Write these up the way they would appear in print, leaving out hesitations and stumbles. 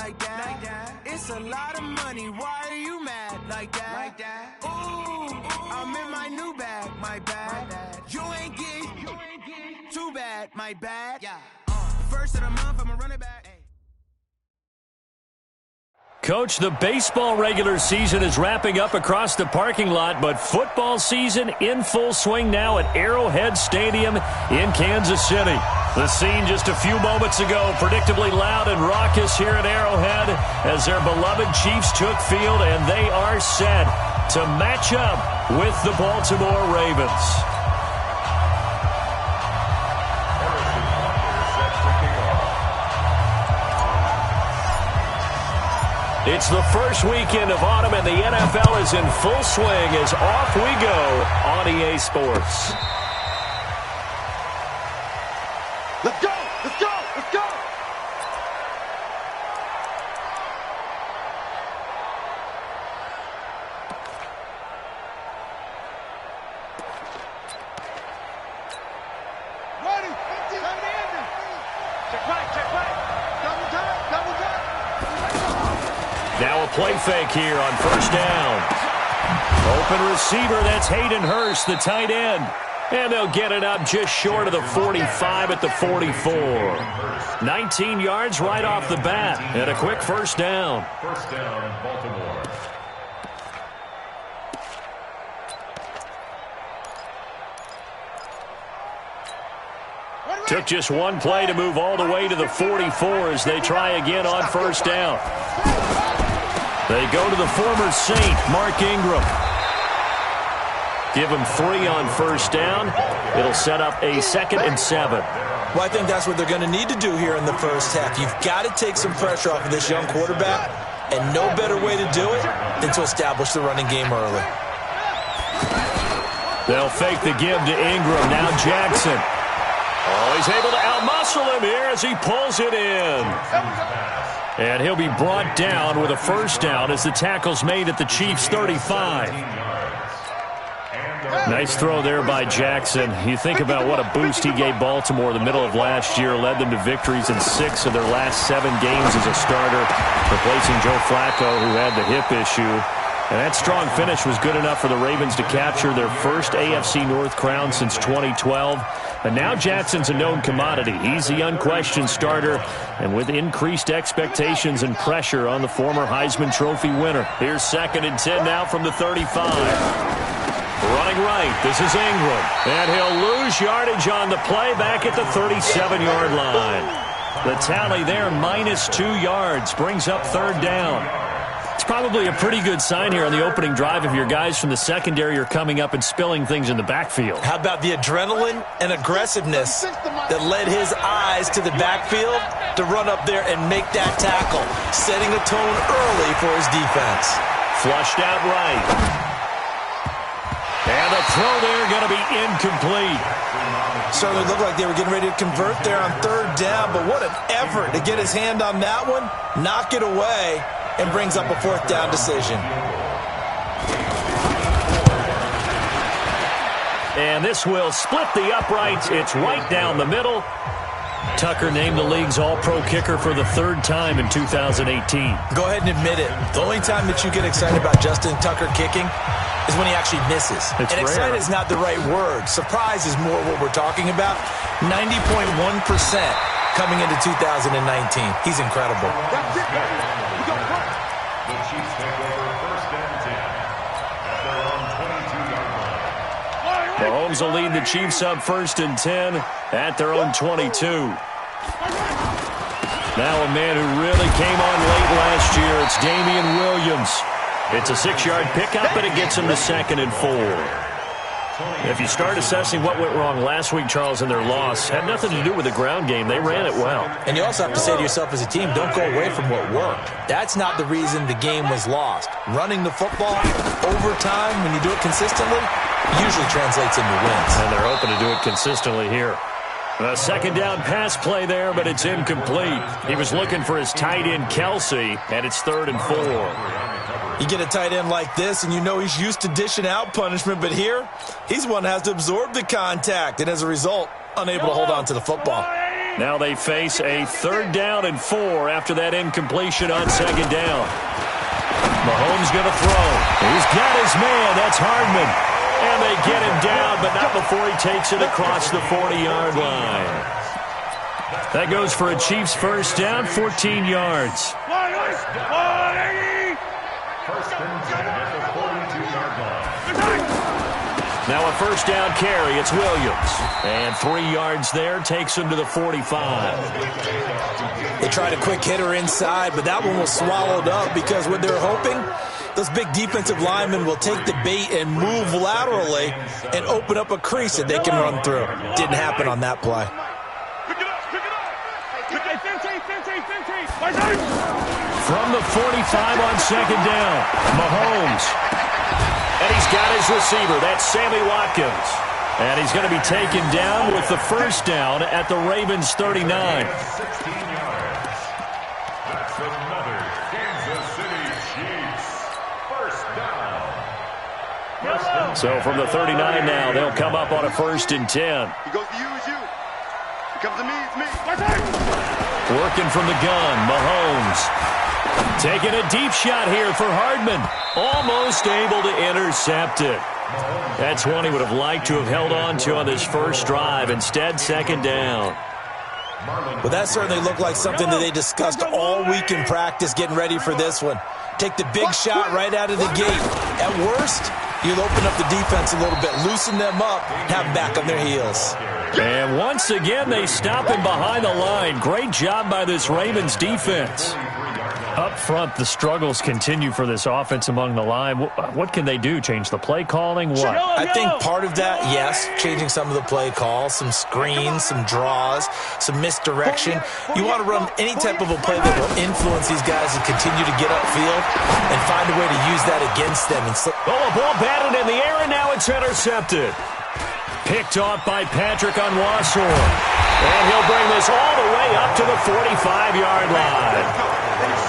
like that. It's a lot of money, why are you mad like that? Ooh, I'm in my new bag, my bad. You ain't get too bad, my bad. First of the month, I'ma run it back. Coach, the baseball regular season is wrapping up across the parking lot, but football season in full swing now at Arrowhead Stadium in Kansas City. The scene just a few moments ago, predictably loud and raucous here at Arrowhead as their beloved Chiefs took field, and they are set to match up with the Baltimore Ravens. It's the first weekend of autumn, and the NFL is in full swing as off we go on EA Sports. Let's go! Let's go! Let's go! Ready! Come in! Check right! Double time! Now a play fake here on first down. Open receiver, that's Hayden Hurst, the tight end. And they'll get it up just short of the 45 at the 44. 19 yards right off the bat, and a quick first down. First down, Baltimore. Took just one play to move all the way to the 44 as they try again on first down. They go to the former Saint, Mark Ingram. Give him 3 on first down. It'll set up a 2nd and 7. Well, I think that's what they're going to need to do here in the first half. You've got to take some pressure off of this young quarterback, and no better way to do it than to establish the running game early. They'll fake the give to Ingram. Now Jackson. Oh, he's able to outmuscle him here as he pulls it in. And he'll be brought down with a first down as the tackle's made at the Chiefs' 35. Nice throw there by Jackson. You think about what a boost he gave Baltimore the middle of last year, led them to victories in 6 of their last 7 games as a starter, replacing Joe Flacco, who had the hip issue. And that strong finish was good enough for the Ravens to capture their first AFC North crown since 2012. But now Jackson's a known commodity. He's the unquestioned starter, and with increased expectations and pressure on the former Heisman Trophy winner. Here's 2nd and 10 now from the 35. Running right, this is Ingram. And he'll lose yardage on the play back at the 37-yard line. The tally there, -2 yards, brings up 3rd down. It's probably a pretty good sign here on the opening drive if your guys from the secondary are coming up and spilling things in the backfield. How about the adrenaline and aggressiveness that led his eyes to the backfield to run up there and make that tackle, setting a tone early for his defense. Flushed out right. And the throw there going to be incomplete. Certainly looked like they were getting ready to convert there on 3rd down, but what an effort to get his hand on that one, knock it away, and brings up a 4th down decision. And this will split the uprights. It's right down the middle. Tucker named the league's all-pro kicker for the 3rd time in 2018. Go ahead and admit it. The only time that you get excited about Justin Tucker kicking is when he actually misses. It's and excited rare. is not the right word. Surprise is more what we're talking about. 90.1% coming into 2019. He's incredible. The Chiefs take over 1st and 10 at their own 22-yard line. Mahomes will lead the Chiefs up 1st and 10 at their own 22. Now a man who really came on late last year. It's Damian Williams. It's a 6-yard pickup, and it gets him to 2nd and 4. If you start assessing what went wrong last week, Charles, in their loss, had nothing to do with the ground game. They ran it well. And you also have to say to yourself as a team, don't go away from what worked. That's not the reason the game was lost. Running the football over time, when you do it consistently, usually translates into wins. And they're hoping to do it consistently here. A 2nd down pass play there, but it's incomplete. He was looking for his tight end, Kelsey, and it's 3rd and 4. You get a tight end like this, and you know he's used to dishing out punishment, but here, he's one that has to absorb the contact, and as a result, unable to hold on to the football. Now they face a 3rd down and 4 after that incompletion on 2nd down. Mahomes going to throw. He's got his man. That's Hardman. And they get him down, but not before he takes it across the 40-yard line. That goes for a Chiefs first down, 14 yards. First and 10 at the 42-yard line. Now a first down carry. It's Williams. And 3 yards there takes him to the 45. They tried a quick hitter inside, but that one was swallowed up because what they're hoping, those big defensive linemen will take the bait and move laterally and open up a crease that they can run through. Didn't happen on that play. From the 45 on 2nd down, Mahomes. And he's got his receiver. That's Sammy Watkins. And he's going to be taken down with the first down at the Ravens 39. 16 yards. That's another Kansas City Chiefs first down. So from the 39 now, they'll come up on a 1st and 10. He goes to you, it's you. He comes to me, it's me. Working from the gun, Mahomes. Taking a deep shot here for Hardman. Almost able to intercept it. That's one he would have liked to have held on to on this first drive. Instead, 2nd down. Well, that certainly looked like something that they discussed all week in practice getting ready for this one. Take the big shot right out of the gate. At worst, you'll open up the defense a little bit, loosen them up, have them back on their heels. And once again, they stop him behind the line. Great job by this Ravens defense. Up front, the struggles continue for this offense among the line. What can they do? Change the play calling? What? I think part of that, yes, changing some of the play calls, some screens, some draws, some misdirection. You want to run any type of a play that will influence these guys to continue to get upfield and find a way to use that against them. A ball batted in the air, and now it's intercepted. Picked off by Patrick Onwuasor. And he'll bring this all the way up to the 45-yard line.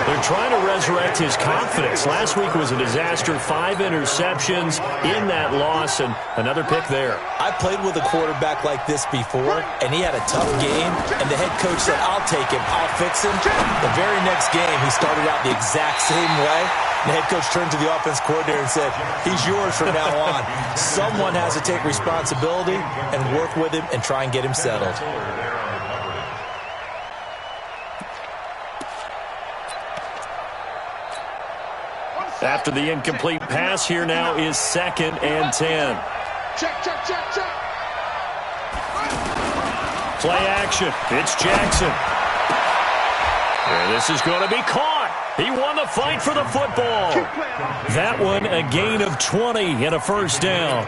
They're trying to resurrect his confidence. Last week was a disaster. 5 interceptions in that loss, and another pick there. I played with a quarterback like this before, and he had a tough game, and the head coach said, I'll take him, I'll fix him. The very next game, he started out the exact same way. The head coach turned to the offense coordinator and said, he's yours from now on. Someone has to take responsibility and work with him and try and get him settled. After the incomplete pass, here now is 2nd and 10. Check. Play action. It's Jackson. And this is going to be caught. He won the fight for the football. That one, a gain of 20 and a first down.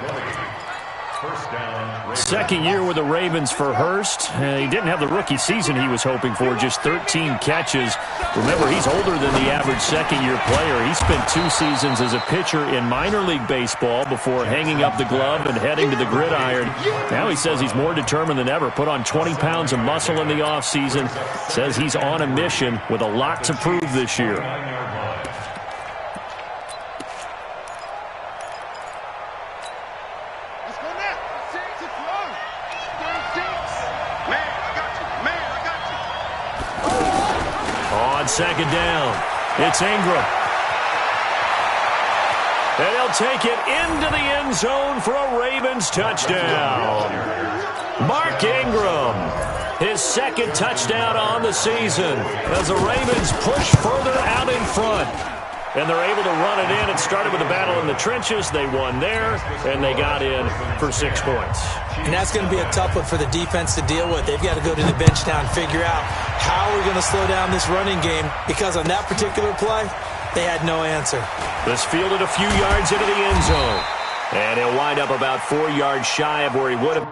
Second year with the Ravens for Hurst. He didn't have the rookie season he was hoping for, just 13 catches. Remember, he's older than the average second-year player. He spent 2 seasons as a pitcher in minor league baseball before hanging up the glove and heading to the gridiron. Now he says he's more determined than ever. Put on 20 pounds of muscle in the offseason. Says he's on a mission with a lot to prove this year. Second down. It's Ingram. And he'll take it into the end zone for a Ravens touchdown. Mark Ingram, his 2nd touchdown on the season as the Ravens push further out in front. And they're able to run it in. It started with a battle in the trenches. They won there, and they got in for 6 points. And that's going to be a tough one for the defense to deal with. They've got to go to the bench now and figure out how we're going to slow down this running game, because on that particular play, they had no answer. This fielded a few yards into the end zone. And he'll wind up about 4 yards shy of where he would have.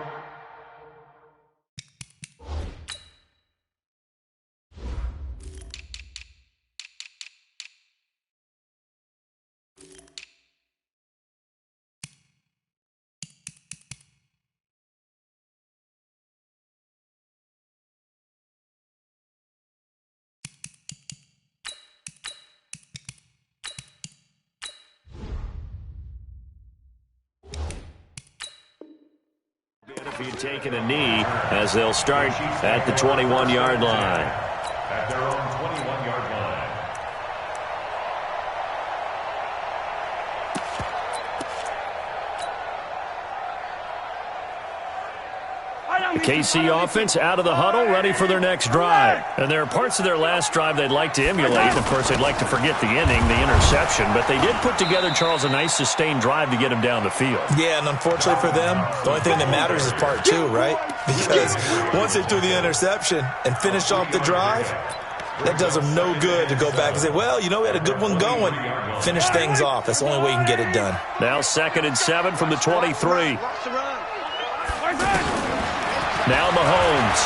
being taken a knee as they'll start at the 21-yard line. At their own 21-yard line. The KC offense out of the huddle, ready for their next drive. And there are parts of their last drive they'd like to emulate. Of course, they'd like to forget the inning, the interception. But they did put together, Charles, a nice sustained drive to get him down the field. Yeah, and unfortunately for them, the only thing that matters is part two, right? Because once they threw the interception and finished off the drive, that does them no good to go back and say, well, you know, we had a good one going. Finish things off. That's the only way you can get it done. Now 2nd and 7 from the 23. Now Mahomes.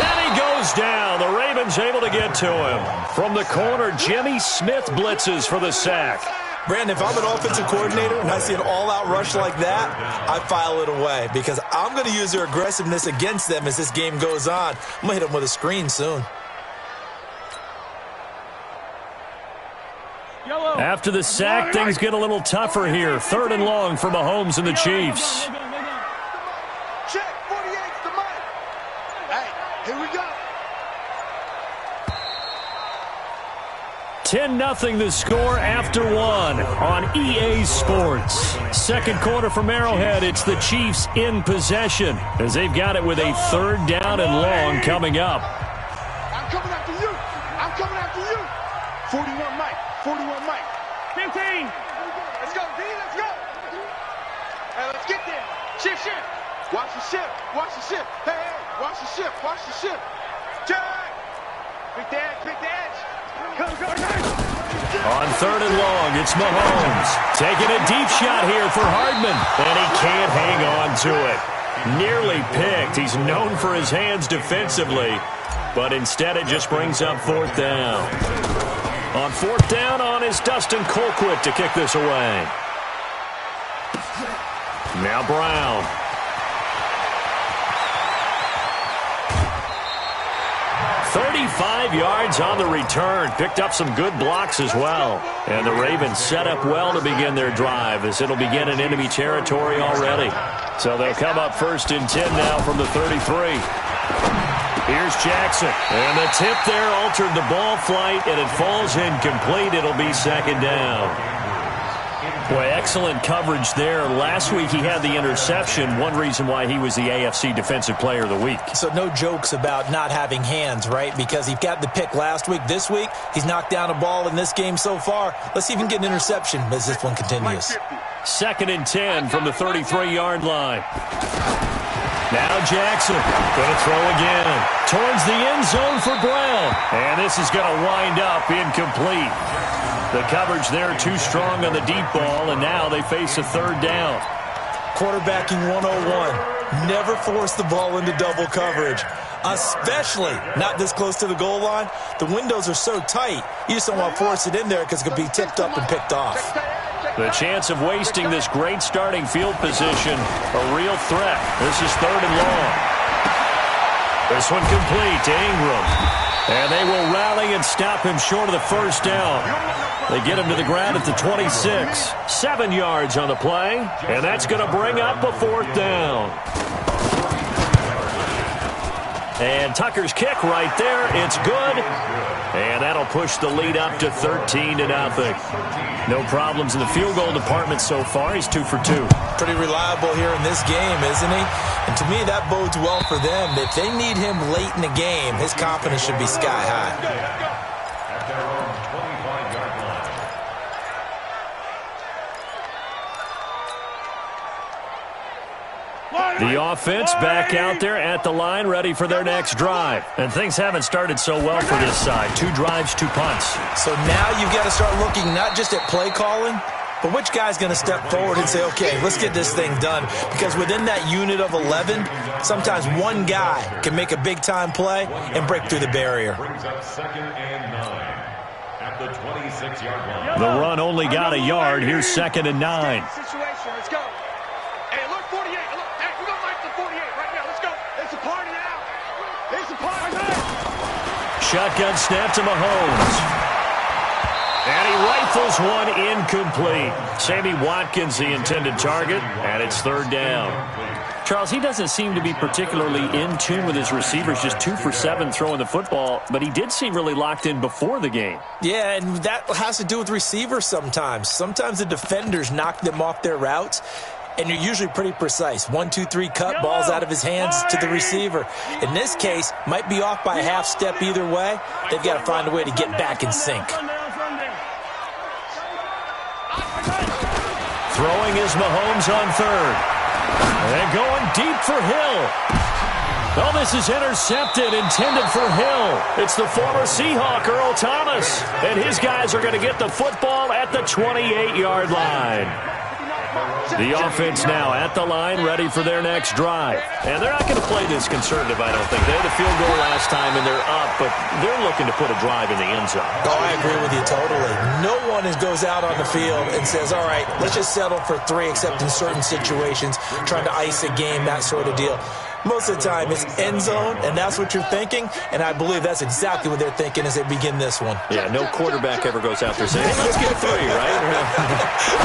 And he goes down. The Ravens able to get to him. From the corner, Jimmy Smith blitzes for the sack. Brandon, if I'm an offensive coordinator and I see an all-out rush like that, I file it away because I'm going to use their aggressiveness against them as this game goes on. I'm going to hit them with a screen soon. After the sack, things get a little tougher here. 3rd and long for Mahomes and the Chiefs. Check, 48's the mic. Hey, here we go. 10-0 the score after 1 on EA Sports. 2nd quarter from Arrowhead. It's the Chiefs in possession as they've got it with a 3rd down and long coming up. I'm coming after you. I'm coming after you. 41 Mike. 41 Mike. 15. Let's go, D. Let's go. Hey, let's get there. Shift. Watch the ship. Watch the ship. Hey, watch the ship. Watch the ship. Jack. Pick the edge. Go. On 3rd and long, it's Mahomes. Taking a deep shot here for Hardman. And he can't hang on to it. Nearly picked. He's known for his hands defensively. But instead it just brings up 4th down. On 4th down on is Dustin Colquitt to kick this away. Now Brown. 35 yards on the return. Picked up some good blocks as well. And the Ravens set up well to begin their drive as it'll begin in enemy territory already. So they'll come up 1st and 10 now from the 33. Here's Jackson. And the tip there altered the ball flight, and it falls incomplete. It'll be 2nd down. Boy, excellent coverage there. Last week he had the interception. One reason why he was the AFC Defensive Player of the Week. So no jokes about not having hands, right? Because he got the pick last week. This week, he's knocked down a ball in this game so far. Let's see if he can get an interception as this one continues. 2nd and 10 from the 33-yard line. Now Jackson going to throw again towards the end zone for Brown. And this is going to wind up incomplete. The coverage there too strong on the deep ball, and now they face a 3rd down. Quarterbacking 101. Never force the ball into double coverage, especially not this close to the goal line. The windows are so tight, you just don't want to force it in there because it could be tipped up and picked off. The chance of wasting this great starting field position, a real threat. This is 3rd and long. This one complete to Ingram. And they will rally and stop him short of the 1st down. They get him to the ground at the 26. 7 yards on the play. And that's going to bring up a 4th down. And Tucker's kick right there. It's good. And that'll push the lead up to 13-0. No problems in the field goal department so far. He's 2 for 2. Pretty reliable here in this game, isn't he? And to me, that bodes well for them. If they need him late in the game, his confidence should be sky high. At their own 25-yard line. The offense back out there at the line, ready for their next drive. And things haven't started so well for this side. 2 drives, 2 punts. So now you've got to start looking not just at play calling, but which guy's going to step forward and say, okay, let's get this thing done. Because within that unit of 11, sometimes one guy can make a big-time play and break through the barrier. Brings up 2nd and 9 at the 26-yard line. The run only got a yard. Here's 2nd and 9. Situation. Let's go. Hey, look, 48. Look, hey, we're going to like the 48 right now. Let's go. It's a party now. It's a party. Shotgun snap to Mahomes. And he rifles one incomplete. Sammy Watkins, the intended target, and it's third down. Charles, he doesn't seem to be particularly in tune with his receivers, just 2 for 7 throwing the football, but he did seem really locked in before the game. Yeah, and that has to do with receivers sometimes. Sometimes the defenders knock them off their routes, and you're usually pretty precise. 1, 2, 3, cut, balls out of his hands to the receiver. In this case, might be off by a half step either way. They've got to find a way to get back in sync. Throwing is Mahomes on third. And going deep for Hill. Oh, this is intercepted, intended for Hill. It's the former Seahawk, Earl Thomas. And his guys are going to get the football at the 28-yard line. The offense now at the line, ready for their next drive. And they're not going to play this conservative, I don't think. They had a field goal last time, and they're up, but they're looking to put a drive in the end zone. Oh, I agree with you totally. No one goes out on the field and says, all right, let's just settle for 3, except in certain situations, trying to ice a game, that sort of deal. Most of the time, it's end zone, and that's what you're thinking, and I believe that's exactly what they're thinking as they begin this one. Yeah, no quarterback ever goes out there saying, hey, let's get 3, right?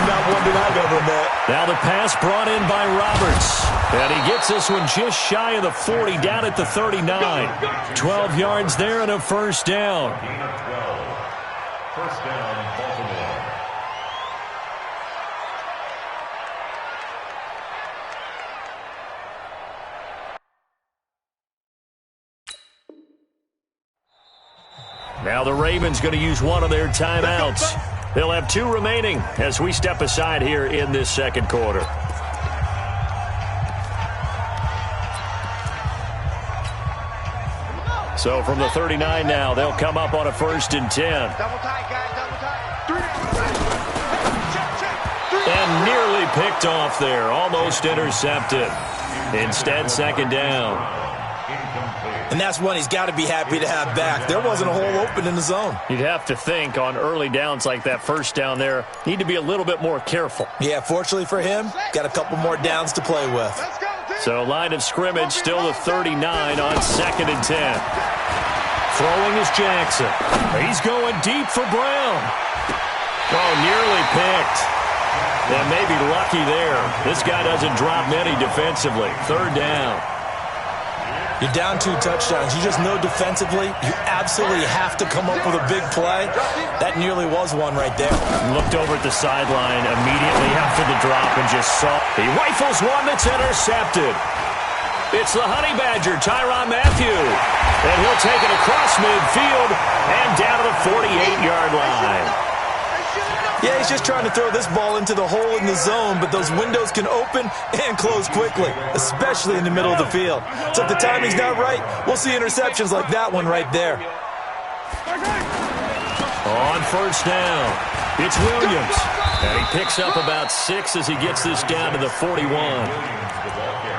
Not one that I've ever met. Now the pass brought in by Roberts, and he gets this one just shy of the 40, down at the 39. 12 yards there and a first down. First down, Baltimore. Now the Ravens going to use one of their timeouts. They'll have 2 remaining as we step aside here in this second quarter. So from the 39 now, they'll come up on a 1st and 10. Double tight, guys, double tight. And nearly picked off there, almost intercepted. Instead, second down. And that's one he's got to be happy to have back. There wasn't a hole open in the zone. You'd have to think on early downs like that first down there, need to be a little bit more careful. Yeah, fortunately for him, got a couple more downs to play with. So line of scrimmage still the 39 on 2nd and 10. Throwing is Jackson. He's going deep for Brown. Oh, nearly picked. And maybe lucky there. This guy doesn't drop many defensively. 3rd down. You're down 2 touchdowns. You just know defensively you absolutely have to come up with a big play. That nearly was one right there. Looked over at the sideline immediately after the drop and just saw. He rifles one that's intercepted. It's the Honey Badger, Tyrann Mathieu. And he'll take it across midfield and down to the 48-yard line. Yeah, he's just trying to throw this ball into the hole in the zone, but those windows can open and close quickly, especially in the middle of the field. So if the timing's not right, we'll see interceptions like that one right there. On 1st down, it's Williams. And he picks up about 6 as he gets this down to the 41.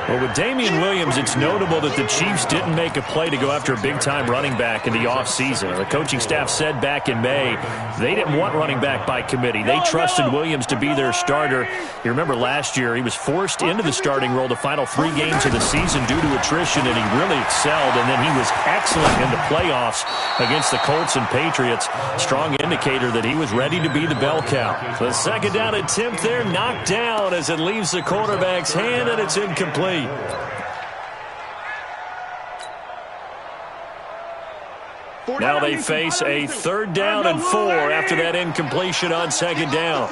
Well, with Damian Williams, it's notable that the Chiefs didn't make a play to go after a big-time running back in the offseason. The coaching staff said back in May they didn't want running back by committee. They trusted Williams to be their starter. You remember last year he was forced into the starting role the final 3 games of the season due to attrition, and he really excelled, and then he was excellent in the playoffs against the Colts and Patriots. Strong indicator that he was ready to be the bell cow. The 2nd down attempt there knocked down as it leaves the quarterback's hand, and it's incomplete. Now they face a 3rd down and 4 after that incompletion on 2nd down.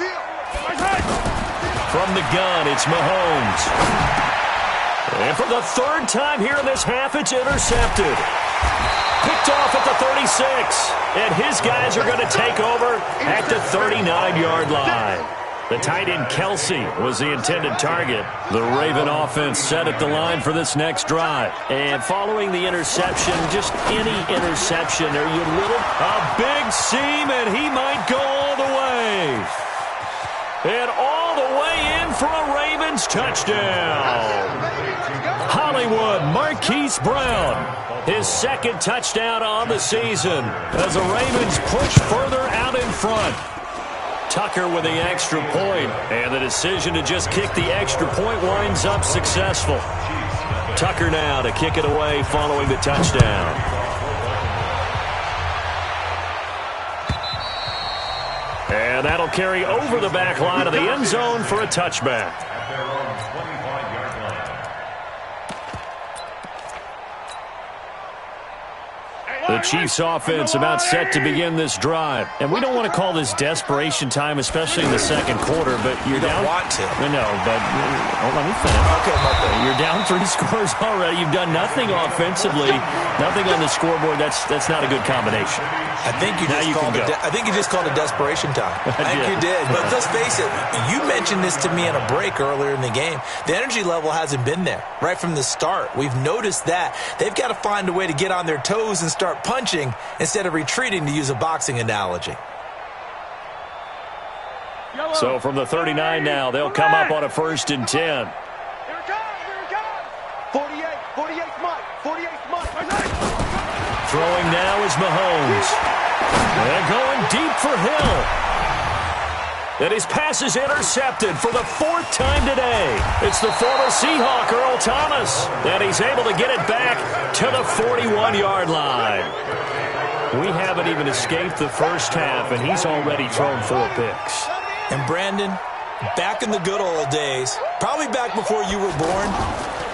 From the gun, it's Mahomes. And for the 3rd time here in this half, it's intercepted. Picked off at the 36. And his guys are going to take over at the 39-yard line. The tight end Kelsey was the intended target. The Raven offense set at the line for this next drive. And following the interception, just any interception, are you little? A big seam, and he might go all the way. And all the way in for a Ravens touchdown. Hollywood Marquise Brown, his 2nd touchdown on the season as the Ravens push further out in front. Tucker with the extra point, and the decision to just kick the extra point winds up successful. Tucker now to kick it away following the touchdown. And that'll carry over the back line of the end zone for a touchback. At their own 25-yard line. The Chiefs offense about set to begin this drive. And we don't want to call this desperation time, especially in the second quarter, but you're down. You don't want to. No, but let me finish. Okay, my bad. You're down 3 scores already. You've done nothing offensively, nothing on the scoreboard. That's not a good combination. I think you just called it desperation time. I think you did. But let's face it, you mentioned this to me in a break earlier in the game. The energy level hasn't been there right from the start. We've noticed that. They've got to find a way to get on their toes and start punching instead of retreating, to use a boxing analogy. So from the 39 now, they'll come up on a 1st and 10. Here it comes. 48 Mike. 48 Mike. Throwing now is Mahomes. They're going deep for Hill. And his pass is intercepted for the 4th time today. It's the former Seahawk, Earl Thomas. And he's able to get it back to the 41-yard line. We haven't even escaped the first half, and he's already thrown 4 picks. And Brandon, back in the good old days, probably back before you were born,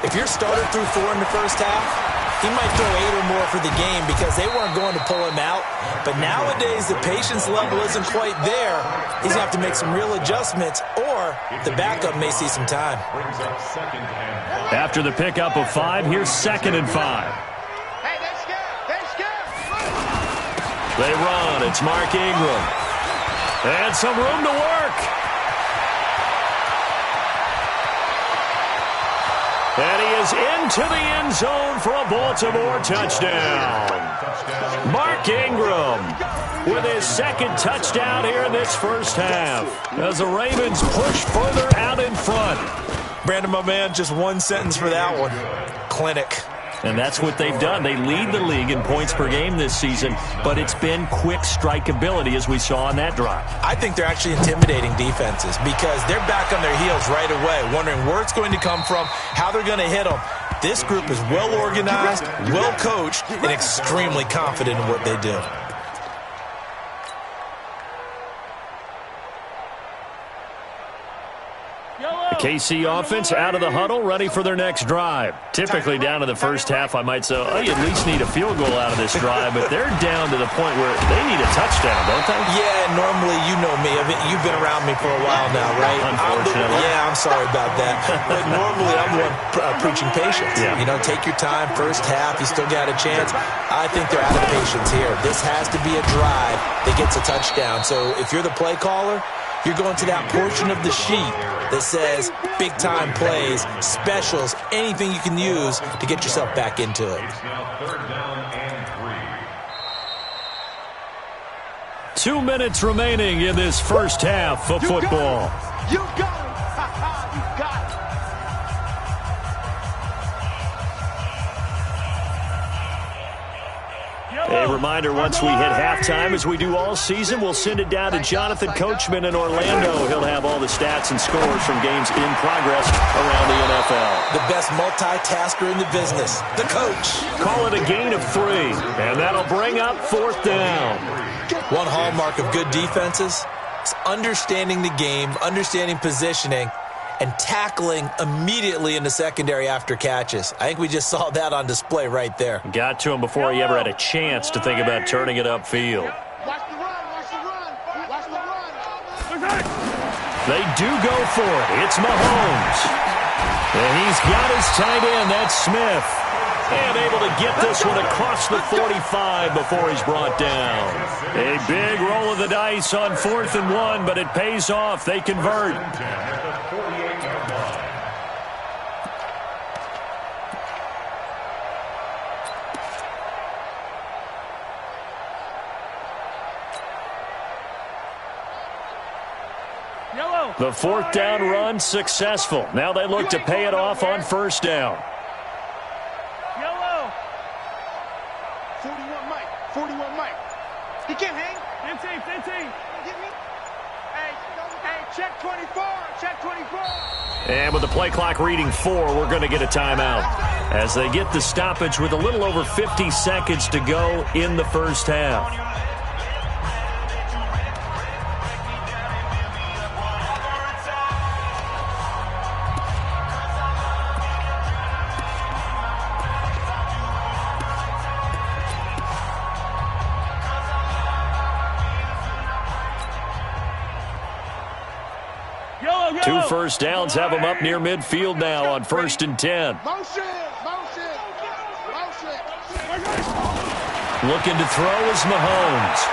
if your starter threw 4 in the first half, he might throw 8 or more for the game because they weren't going to pull him out. But nowadays, the patience level isn't quite there. He's going to have to make some real adjustments, or the backup may see some time. Brings up 2nd and 5. After the pickup of 5, here's 2nd and 5. Hey, they're scared. They run. It's Mark Ingram. And some room to work. And he is into the end zone for a Baltimore touchdown. Mark Ingram with his 2nd touchdown here in this first half as the Ravens push further out in front. Brandon, my man, just one sentence for that one. Clinic. And that's what they've done. They lead the league in points per game this season, but it's been quick strikeability as we saw on that drive. I think they're actually intimidating defenses because they're back on their heels right away, wondering where it's going to come from, how they're going to hit them. This group is well organized, well coached, and extremely confident in what they do. The KC offense out of the huddle, ready for their next drive. Typically down to the first half, I might say, oh, you at least need a field goal out of this drive, but they're down to the point where they need a touchdown, don't they? Yeah, normally, you know me. You've been around me for a while now, right? Unfortunately. I'm sorry about that. But normally, I'm the one preaching patience. Yeah. You know, take your time. First half, you still got a chance. I think they're out of patience here. This has to be a drive that gets a touchdown. So if you're the play caller, you're going to that portion of the sheet that says big-time plays, specials, anything you can use to get yourself back into it. It's now 3rd down and 3. 2 minutes remaining in this first half of football. You got it. You got it. A reminder, once we hit halftime, as we do all season, we'll send it down to Jonathan Coachman in Orlando. He'll have all the stats and scores from games in progress around the NFL. The best multitasker in the business, the coach. Call it a gain of 3, and that'll bring up 4th down. One hallmark of good defenses is understanding the game, understanding positioning, and tackling immediately in the secondary after catches. I think we just saw that on display right there. Got to him before he ever had a chance to think about turning it upfield. Watch the run. Watch the run. Watch the run. They do go for it. It's Mahomes. And he's got his tight end. That's Smith. And able to get this one across the 45 before he's brought down. A big roll of the dice on 4th and 1, but it pays off. They convert. The 4th down run successful. Now they look to pay it off on 1st down. 41 Mike. He can't hang. 15. Get me. Hey, check 24. Check 24. And with the play clock reading 4, we're going to get a timeout as they get the stoppage with a little over 50 seconds to go in the first half. 2 first downs have him up near midfield now on 1st and 10. Motion. Looking to throw is Mahomes.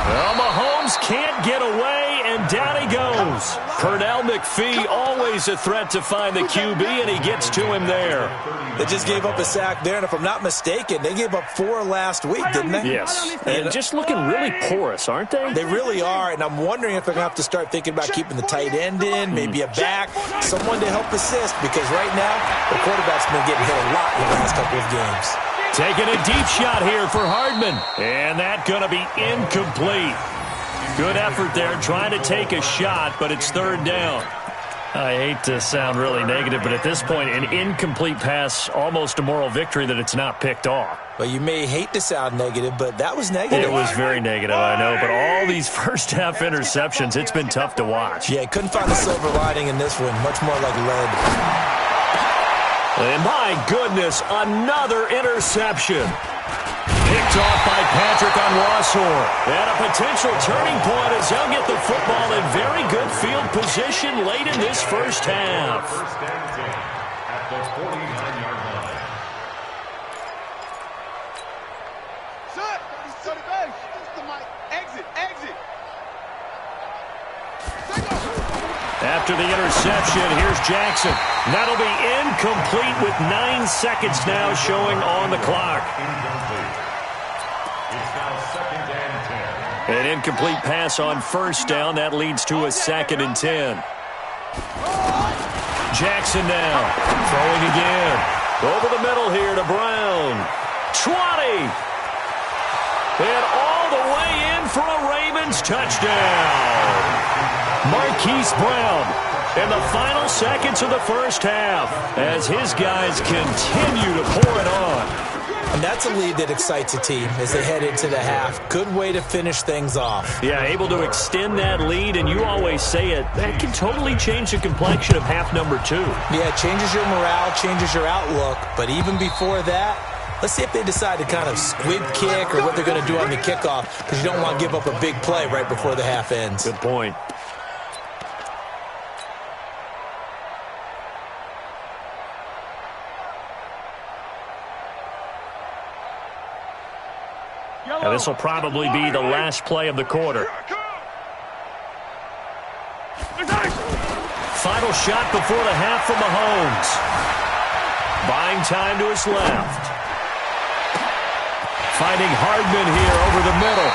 Well, Mahomes can't get away, and down he goes. Pernell McPhee, always a threat to find the QB, and he gets to him there. They just gave up a sack there, and if I'm not mistaken, they gave up 4 last week, didn't they? Yes, and just looking really porous, aren't they? They really are, and I'm wondering if they're going to have to start thinking about keeping the tight end in, maybe a back, someone to help assist, because right now, the quarterback's been getting hit a lot in the last couple of games. Taking a deep shot here for Hardman, and that's going to be incomplete. Good effort there, trying to take a shot, but it's 3rd down. I hate to sound really negative, but at this point, an incomplete pass, almost a moral victory that it's not picked off. Well, you may hate to sound negative, but that was negative. It was very negative, I know, but all these first-half interceptions, it's been tough to watch. Yeah, couldn't find a silver lining in this one, much more like lead. And my goodness, another interception. Picked off by Patrick on Rosshorn. And a potential turning point as they'll get the football in very good field position late in this first half. First and 10 at the 49-yard line. Exit. After the interception, here's Jackson. That'll be incomplete with 9 seconds now showing on the clock. It's now 2nd and 10. An incomplete pass on 1st down. That leads to a 2nd and 10. Jackson now. Throwing again. Over the middle here to Brown. 20. And all the way in for a Ravens touchdown. Marquise Brown in the final seconds of the first half as his guys continue to pour it on. And that's a lead that excites a team as they head into the half. Good way to finish things off. Yeah, able to extend that lead, and you always say it, that can totally change the complexion of half number 2. Yeah, it changes your morale, changes your outlook. But even before that, let's see if they decide to kind of squib kick or what they're going to do on the kickoff, because you don't want to give up a big play right before the half ends. Good point. And this will probably be the last play of the quarter. Final shot before the half for Mahomes. Buying time to his left. Finding Hardman here over the middle.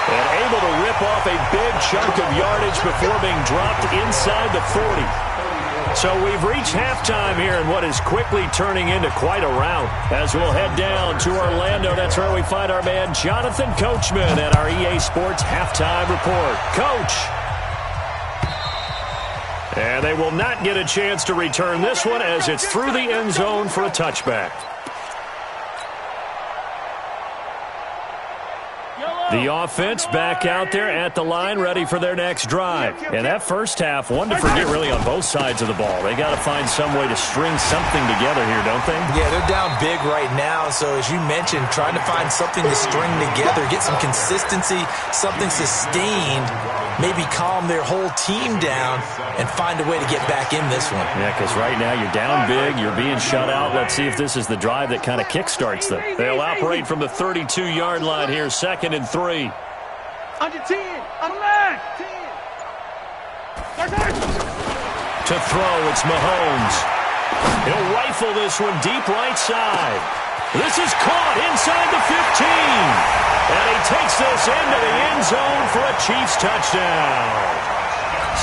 And able to rip off a big chunk of yardage before being dropped inside the 40. So we've reached halftime here in what is quickly turning into quite a rout. As we'll head down to Orlando, that's where we find our man Jonathan Coachman at our EA Sports Halftime Report. Coach. And they will not get a chance to return this one as it's through the end zone for a touchback. The offense back out there at the line, ready for their next drive. And that first half, one to forget really on both sides of the ball. They got to find some way to string something together here, don't they? Yeah, they're down big right now. So as you mentioned, trying to find something to string together, get some consistency, something sustained, maybe calm their whole team down and find a way to get back in this one. Yeah, because right now you're down big, you're being shut out. Let's see if this is the drive that kind of kickstarts them. They'll operate from the 32-yard line here, 2nd and 3. Under 10, under 9, 10. To throw, it's Mahomes. He'll rifle this one deep right side. This is caught inside the 15. And he takes this into the end zone for a Chiefs touchdown.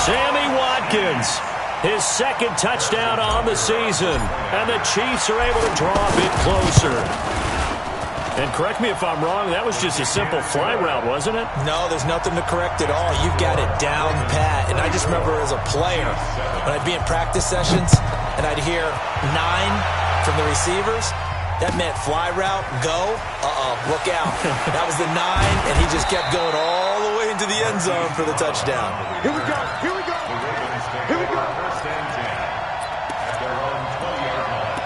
Sammy Watkins, his 2nd touchdown on the season. And the Chiefs are able to draw a bit closer. And correct me if I'm wrong, that was just a simple fly route, wasn't it? No, there's nothing to correct at all. You've got it down pat. And I just remember as a player, when I'd be in practice sessions and I'd hear 9 from the receivers, that meant fly route, go, look out. That was the 9, and he just kept going all the way into the end zone for the touchdown. Here we go, here we go, here we go. First and 10 at their own 20-yard line.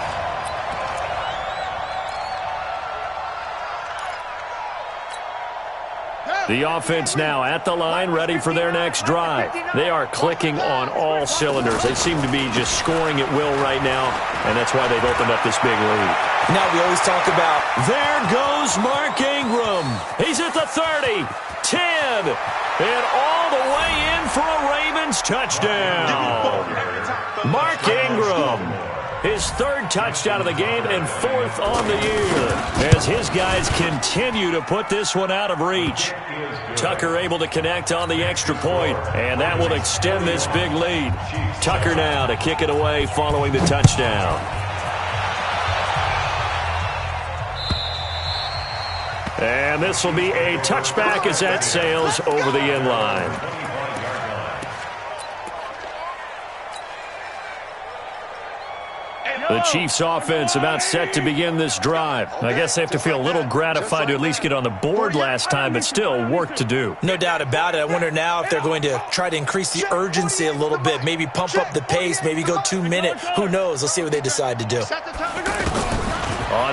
Hey! The offense now at the line, ready for their next drive. They are clicking on all cylinders. They seem to be just scoring at will right now, and that's why they've opened up this big lead. Now we always talk about... There goes Mark Ingram. He's at the 30, 10, and all the way in for a Ravens touchdown. Mark Ingram, his third touchdown of the game and fourth on the year, as his guys continue to put this one out of reach. Tucker able to connect on the extra point, and that will extend this big lead. Tucker now to kick it away following the touchdown. And this will be a touchback as that sails over the end line. The Chiefs offense about set to begin this drive. I guess they have to feel a little gratified to at least get on the board last time, but still work to do. No doubt about it. I wonder now if they're going to try to increase the urgency a little bit, maybe pump up the pace, maybe go 2 minutes. Who knows? Let's see what they decide to do. On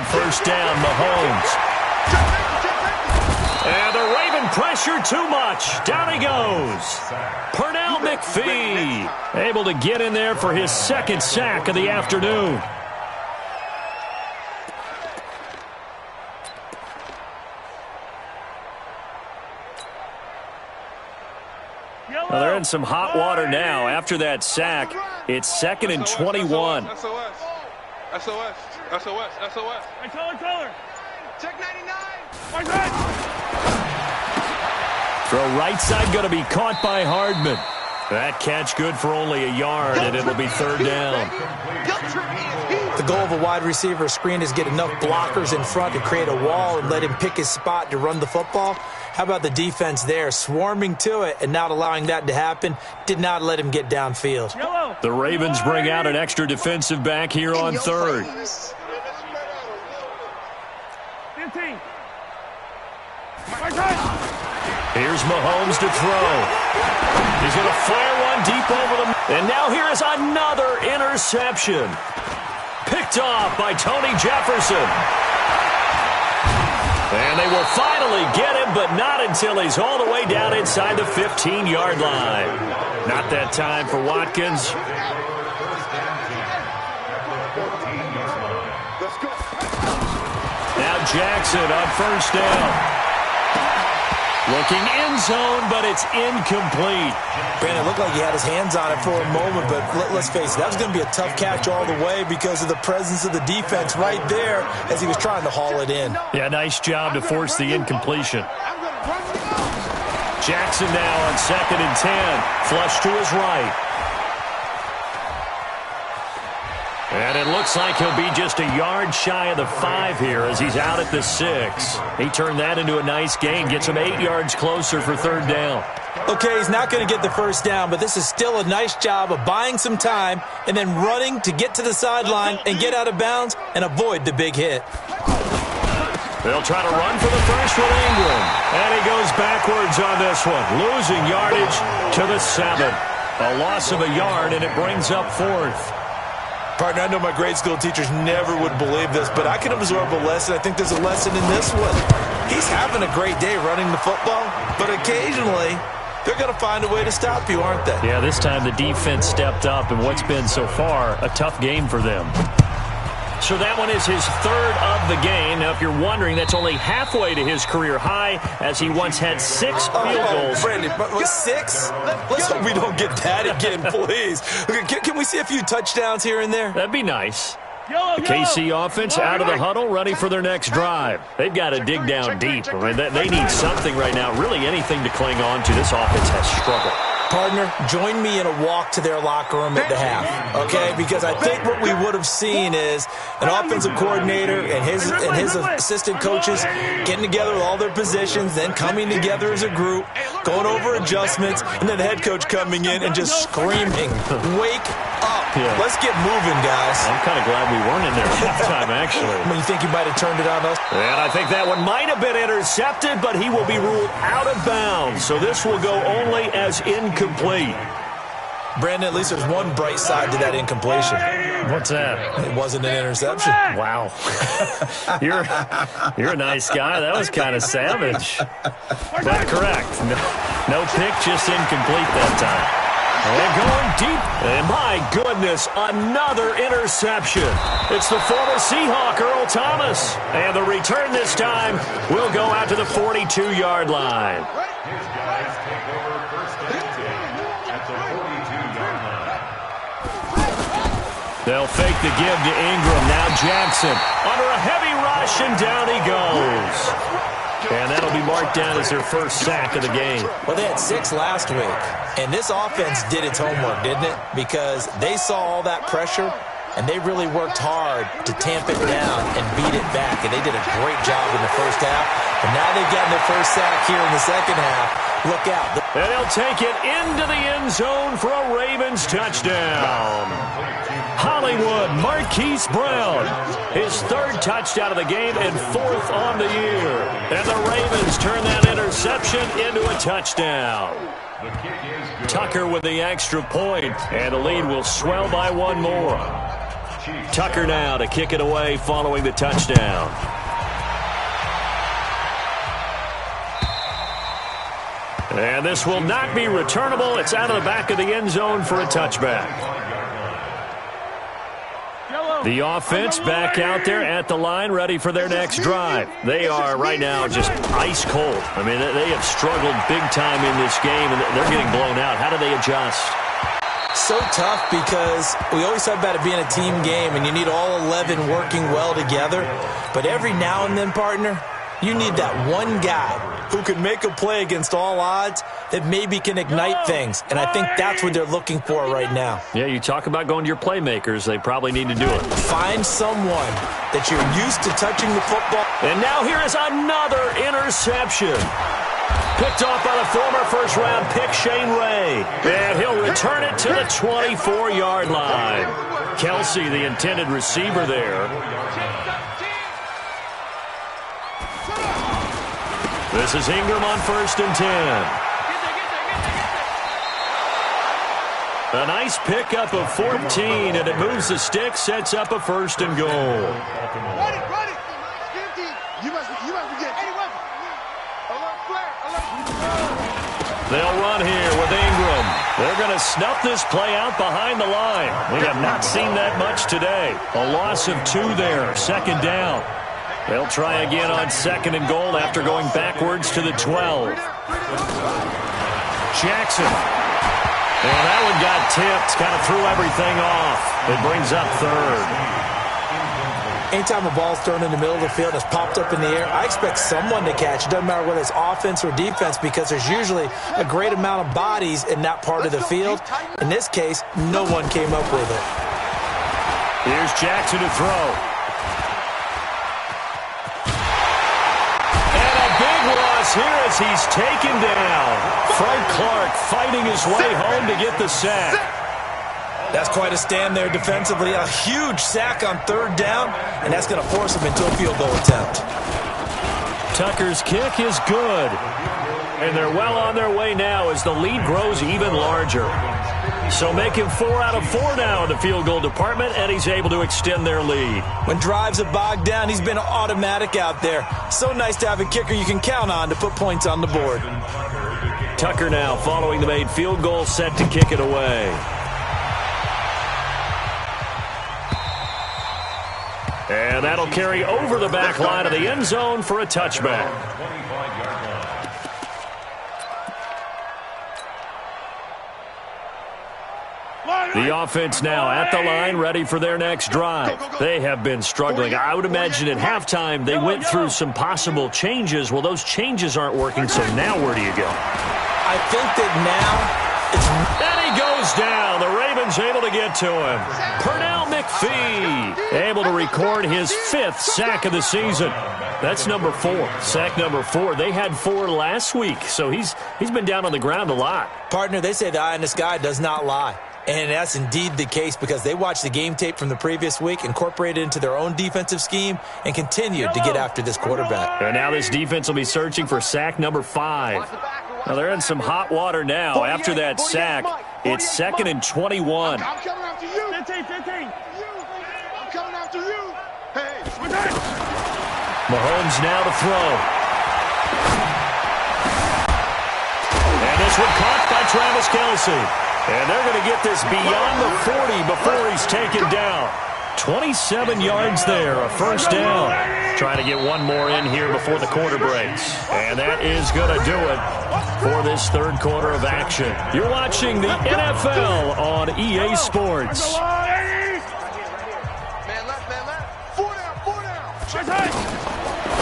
first down, Mahomes. And the Raven pressure too much. Down he goes. Pernell McPhee able to get in there for his second sack of the afternoon. Well, they're in some hot water now. After that sack, it's 2nd and 21. SOS. Hey, color. Check 99. Throw right side going to be caught by Hardman. That catch good for only a yard, and it'll be third down. The goal of a wide receiver screen is get enough blockers in front to create a wall and let him pick his spot to run the football. How about the defense there, swarming to it and not allowing that to happen? Did not let him get downfield. The Ravens bring out an extra defensive back here on third. 15. Here's Mahomes to throw. He's going to flare one deep over the... And now here is another interception. Picked off by Tony Jefferson. And they will finally get him, but not until he's all the way down inside the 15-yard line. Not that time for Watkins. Now Jackson on first down. Looking end zone, but it's incomplete. Brandon, it looked like he had his hands on it for a moment, but let's face it, that was going to be a tough catch all the way because of the presence of the defense right there as he was trying to haul it in. Yeah, nice job to force the incompletion. Jackson now on 2nd and 10. Flush to his right. And it looks like he'll be just a yard shy of the 5 here as he's out at the 6. He turned that into a nice gain, gets him 8 yards closer for third down. Okay, he's not going to get the first down, but this is still a nice job of buying some time and then running to get to the sideline and get out of bounds and avoid the big hit. They'll try to run for the first with Ingram. And he goes backwards on this one, losing yardage to the 7. A loss of a yard, and it brings up 4th. Partner, I know my grade school teachers never would believe this, but I can absorb a lesson. I think there's a lesson in this one. He's having a great day running the football, but occasionally they're going to find a way to stop you, aren't they? Yeah, this time the defense stepped up in what's been so far a tough game for them. So that one is his 3rd of the game. Now, if you're wondering, that's only halfway to his career high, as he once had 6 field goals. Brandon, 6? Let's hope we don't get that again, please. Can we see a few touchdowns here and there? That'd be nice. The KC offense out of the huddle, ready for their next drive. They've got to dig down deep. I mean, they need something right now, really anything to cling on to. This offense has struggled. Partner, join me in a walk to their locker room at the half, okay? Because I think what we would have seen is an offensive coordinator and his assistant coaches getting together with all their positions, then coming together as a group, going over adjustments, and then the head coach coming in and just screaming, "Wake up. Yeah. Let's get moving, guys." I'm kind of glad we weren't in there at halftime, actually. I mean, you think he might have turned it on us? And I think that one might have been intercepted, but he will be ruled out of bounds. So this will go only as incomplete. Brandon, at least there's one bright side to that incompletion. What's that? It wasn't an interception. Wow. You're a nice guy. That was kind of savage. But correct. No pick, just incomplete that time. And going deep. And my goodness, another interception. It's the former Seahawk, Earl Thomas. And the return this time will go out to the 42-yard line. His guys take over first and 10 at the 42-yard line. They'll fake the give to Ingram. Now Jackson under a heavy rush, and down he goes. And that'll be marked down as their first sack of the game. Well, they had 6 last week, and this offense did its homework, didn't it? Because they saw all that pressure, and they really worked hard to tamp it down and beat it back, and they did a great job in the first half. And now they've gotten their first sack here in the second half. Look out. And they'll take it into the end zone for a Ravens touchdown. Hollywood Marquise Brown, his 3rd touchdown of the game and 4th on the year. And the Ravens turn that interception into a touchdown. Tucker with the extra point, and the lead will swell by 1 more. Tucker now to kick it away following the touchdown. And this will not be returnable. It's out of the back of the end zone for a touchback. The offense back out there at the line, ready for their next drive. They are right now just ice cold. I mean, they have struggled big time in this game, and they're getting blown out. How do they adjust? So tough, because we always talk about it being a team game, and you need all 11 working well together. But every now and then, partner, you need that one guy who can make a play against all odds that maybe can ignite things. And I think that's what they're looking for right now. Yeah, you talk about going to your playmakers. They probably need to do it. Find someone that you're used to touching the football. And now here is another interception. Picked off by the former first-round pick, Shane Ray. And he'll return it to the 24-yard line. Kelsey, the intended receiver there. This is Ingram on 1st and 10. A nice pickup of 14, and it moves the stick, sets up a 1st and goal. Run it. You must be getting any weapon. Alert flare. They'll run here with Ingram. They're going to snuff this play out behind the line. We have not seen that much today. A loss of 2 there, 2nd down. They'll try again on 2nd and goal after going backwards to the 12. Jackson. And that one got tipped, kind of threw everything off. It brings up 3rd. Anytime a ball's thrown in the middle of the field, it's popped up in the air, I expect someone to catch. It doesn't matter whether it's offense or defense, because there's usually a great amount of bodies in that part of the field. In this case, no one came up with it. Here's Jackson to throw. Here as he's taken down. Frank Clark fighting his way home to get the sack. That's quite a stand there defensively. A huge sack on 3rd down, and that's going to force him into a field goal attempt. Tucker's kick is good. And they're well on their way now as the lead grows even larger. So making 4 out of 4 now in the field goal department, and he's able to extend their lead. When drives have bogged down, he's been automatic out there. So nice to have a kicker you can count on to put points on the board. Tucker now following the made field goal, set to kick it away. And that'll carry over the back line of the end zone for a touchback. The offense now at the line, ready for their next drive. They have been struggling. I would imagine at halftime they went through some possible changes. Well, those changes aren't working, so now where do you go? I think that now it's... And he goes down. The Ravens able to get to him. Pernell McPhee able to record his 5th sack of the season. That's number 4. Sack number 4. They had 4 last week, so he's been down on the ground a lot. Partner, they say the eye in the sky does not lie. And that's indeed the case, because they watched the game tape from the previous week, incorporated it into their own defensive scheme, and continued to get after this quarterback. And now this defense will be searching for sack number 5. Now they're in some hot water now after that sack. It's 2nd and 21. I'm coming after you. 15. I'm coming after you. Hey. Mahomes now to throw. And this one caught by Travis Kelce. And they're going to get this beyond the 40 before he's taken down. 27 yards there, a first down. Trying to get one more in here before the quarter breaks. And that is going to do it for this third quarter of action. You're watching the NFL on EA Sports.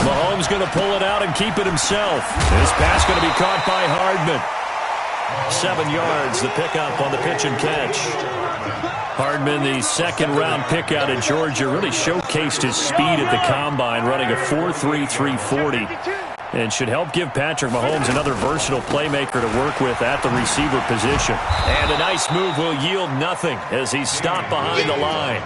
Mahomes going to pull it out and keep it himself. This pass going to be caught by Hardman. 7 yards, the pickup on the pitch and catch. Hardman, the second-round pick out of Georgia, really showcased his speed at the combine, running a 4.3 340. And should help give Patrick Mahomes another versatile playmaker to work with at the receiver position. And a nice move will yield nothing as he's stopped behind the line.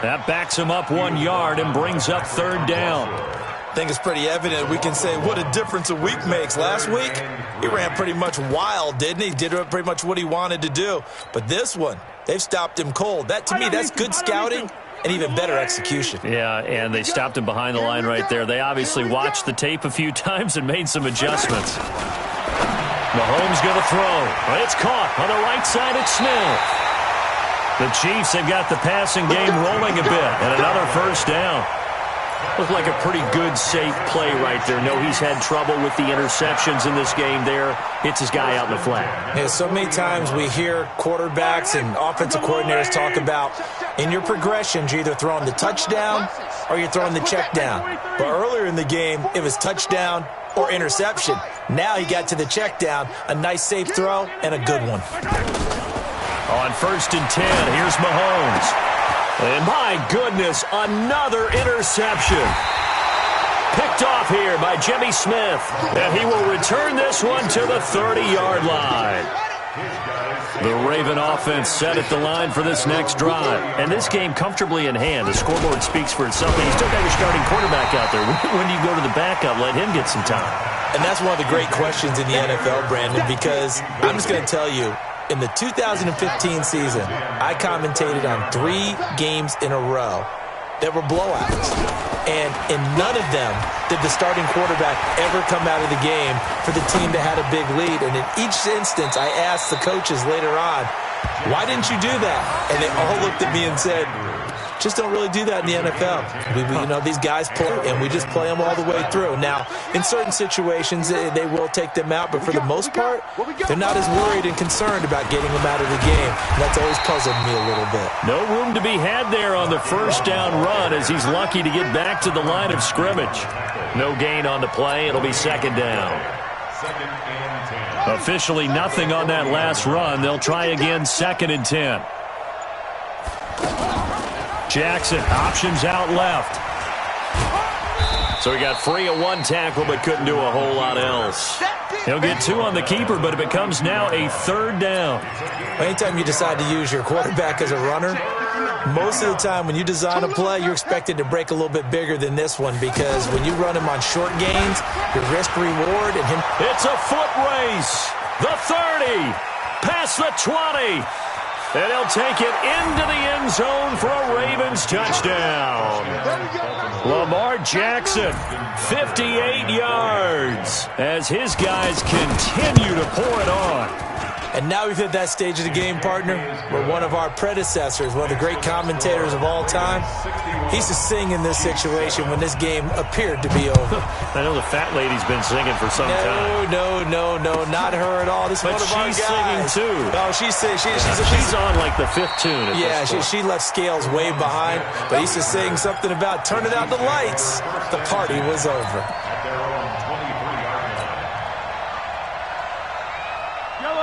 That backs him up 1 yard and brings up third down. I think it's pretty evident. We can say what a difference a week makes. Last week, he ran pretty much wild, didn't he? Did pretty much what he wanted to do. But this one, they've stopped him cold. That, to me, that's good scouting and even better execution. Yeah, and they stopped him behind the line right there. They obviously watched the tape a few times and made some adjustments. Mahomes going to throw. It's caught on the right side. It's Smith. The Chiefs have got the passing game rolling a bit, and another first down. Looked like a pretty good, safe play right there. No, he's had trouble with the interceptions in this game there. Hits his guy out in the flat. Yeah, so many times we hear quarterbacks and offensive coordinators talk about in your progressions, you're either throwing the touchdown or you're throwing the check down. But earlier in the game, it was touchdown or interception. Now he got to the check down, a nice safe throw, and a good one. On 1st and 10, here's Mahomes. And my goodness, another interception. Picked off here by Jimmy Smith. And he will return this one to the 30-yard line. The Raven offense set at the line for this next drive. And this game comfortably in hand. The scoreboard speaks for itself. And you still got your starting quarterback out there. When do you go to the backup? Let him get some time. And that's one of the great questions in the NFL, Brandon, because I'm just going to tell you, in the 2015 season, I commentated on 3 games in a row that were blowouts. And in none of them did the starting quarterback ever come out of the game for the team that had a big lead. And in each instance, I asked the coaches later on, why didn't you do that? And they all looked at me and said, just don't really do that in the NFL. You know, these guys play, and we just play them all the way through. Now, in certain situations, they will take them out, but for the most part, they're not as worried and concerned about getting them out of the game. And that's always puzzled me a little bit. No room to be had there on the first down run as he's lucky to get back to the line of scrimmage. No gain on the play. It'll be second down. Officially nothing on that last run. They'll try again, 2nd and 10. Jackson, options out left. So he got free of one tackle but couldn't do a whole lot else. He'll get 2 on the keeper, but it becomes now a third down. Anytime you decide to use your quarterback as a runner, most of the time when you design a play, you're expected to break a little bit bigger than this one because when you run him on short gains, your risk-reward and him... It's a foot race. The 30, past the 20. And he'll take it into the end zone for a Ravens touchdown. Lamar Jackson, 58 yards, as his guys continue to pour it on. And now we've hit that stage of the game, partner, where one of our predecessors, one of the great commentators of all time, he used to sing in this situation when this game appeared to be over. I know the fat lady's been singing for some time. No, not her at all. This is one of our guys. But she's singing too. Oh, she's on like the 5th tune. Yeah, she left Scales way behind, but he used to sing something about turning out the lights. The party was over.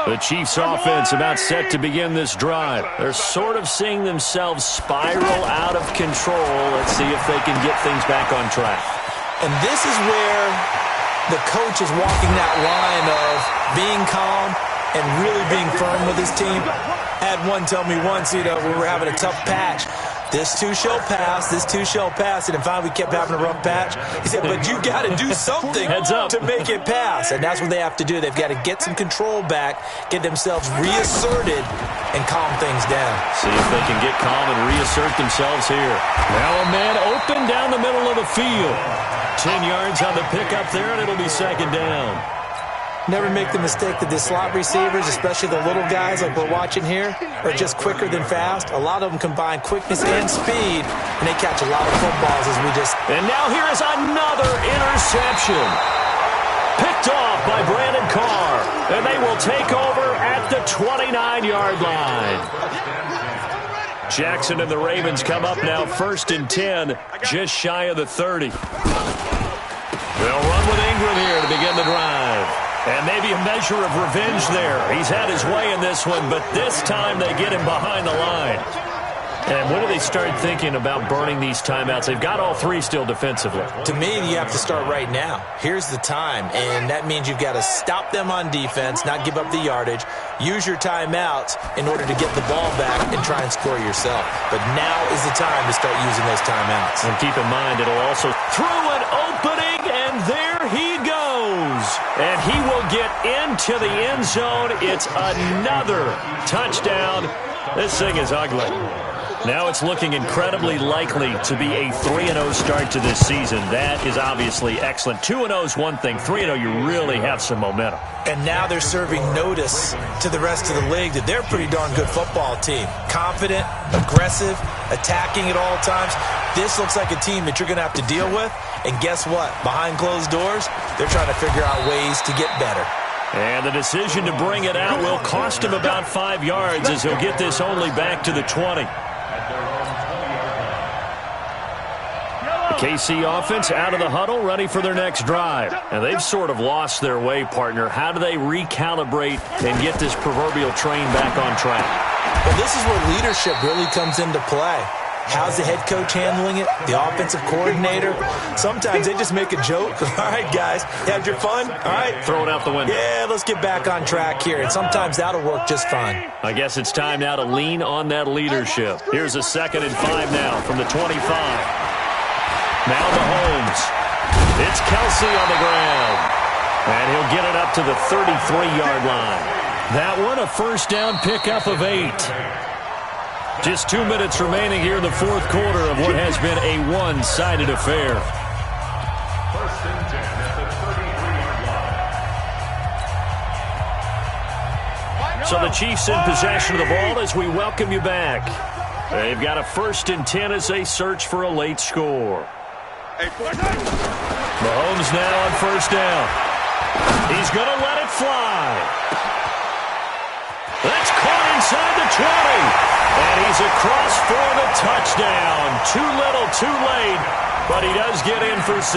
The Chiefs offense about set to begin this drive. They're sort of seeing themselves spiral out of control. Let's see if they can get things back on track. And this is where the coach is walking that line of being calm and really being firm with his team. I had one tell me once, we were having a tough patch. This too shall pass. This too shall pass. And finally, we kept having a rough patch. He said, but you got to do something to make it pass. And that's what they have to do. They've got to get some control back, get themselves reasserted, and calm things down. See if they can get calm and reassert themselves here. Now a man open down the middle of the field. 10 yards on the pickup there, and it'll be second down. Never make the mistake that the slot receivers, especially the little guys like we're watching here, are just quicker than fast. A lot of them combine quickness and speed, and they catch a lot of footballs as we just... And now here is another interception. Picked off by Brandon Carr, and they will take over at the 29-yard line. Jackson and the Ravens come up now 1st and 10, just shy of the 30. They'll run with Ingram here to begin the drive. And maybe a measure of revenge there. He's had his way in this one, but this time they get him behind the line. And when do they start thinking about burning these timeouts? They've got all three still defensively. To me, you have to start right now. Here's the time, and that means you've got to stop them on defense, not give up the yardage, use your timeouts in order to get the ball back and try and score yourself. But now is the time to start using those timeouts. And keep in mind, it'll also through an opening, and there he goes. And he will get into the end zone. It's another touchdown. This thing is ugly. Now it's looking incredibly likely to be a 3-0 start to this season. That is obviously excellent. 2-0 is one thing. 3-0, you really have some momentum. And now they're serving notice to the rest of the league that they're a pretty darn good football team. Confident, aggressive, attacking at all times. This looks like a team that you're going to have to deal with. And guess what? Behind closed doors, they're trying to figure out ways to get better. And the decision to bring it out will cost him about 5 yards as he'll get this only back to the 20. KC offense out of the huddle, ready for their next drive. And they've sort of lost their way, partner. How do they recalibrate and get this proverbial train back on track? Well, this is where leadership really comes into play. How's the head coach handling it? The offensive coordinator? Sometimes they just make a joke. All right, guys, you had your fun? All right. Throw it out the window. Yeah, let's get back on track here. And sometimes that'll work just fine. I guess it's time now to lean on that leadership. Here's a 2nd and 5 now from the 25. Now Mahomes. It's Kelsey on the ground. And he'll get it up to the 33-yard line. That one, a first down pickup of 8. Just 2 minutes remaining here in the fourth quarter of what has been a one-sided affair. 1st and 10 at the 33-yard line. So the Chiefs in possession of the ball as we welcome you back. They've got a 1st and 10 as they search for a late score. Mahomes now on 1st down. He's going to let it fly. That's caught inside the 20. And he's across for the touchdown. Too little, too late, but he does get in for 6.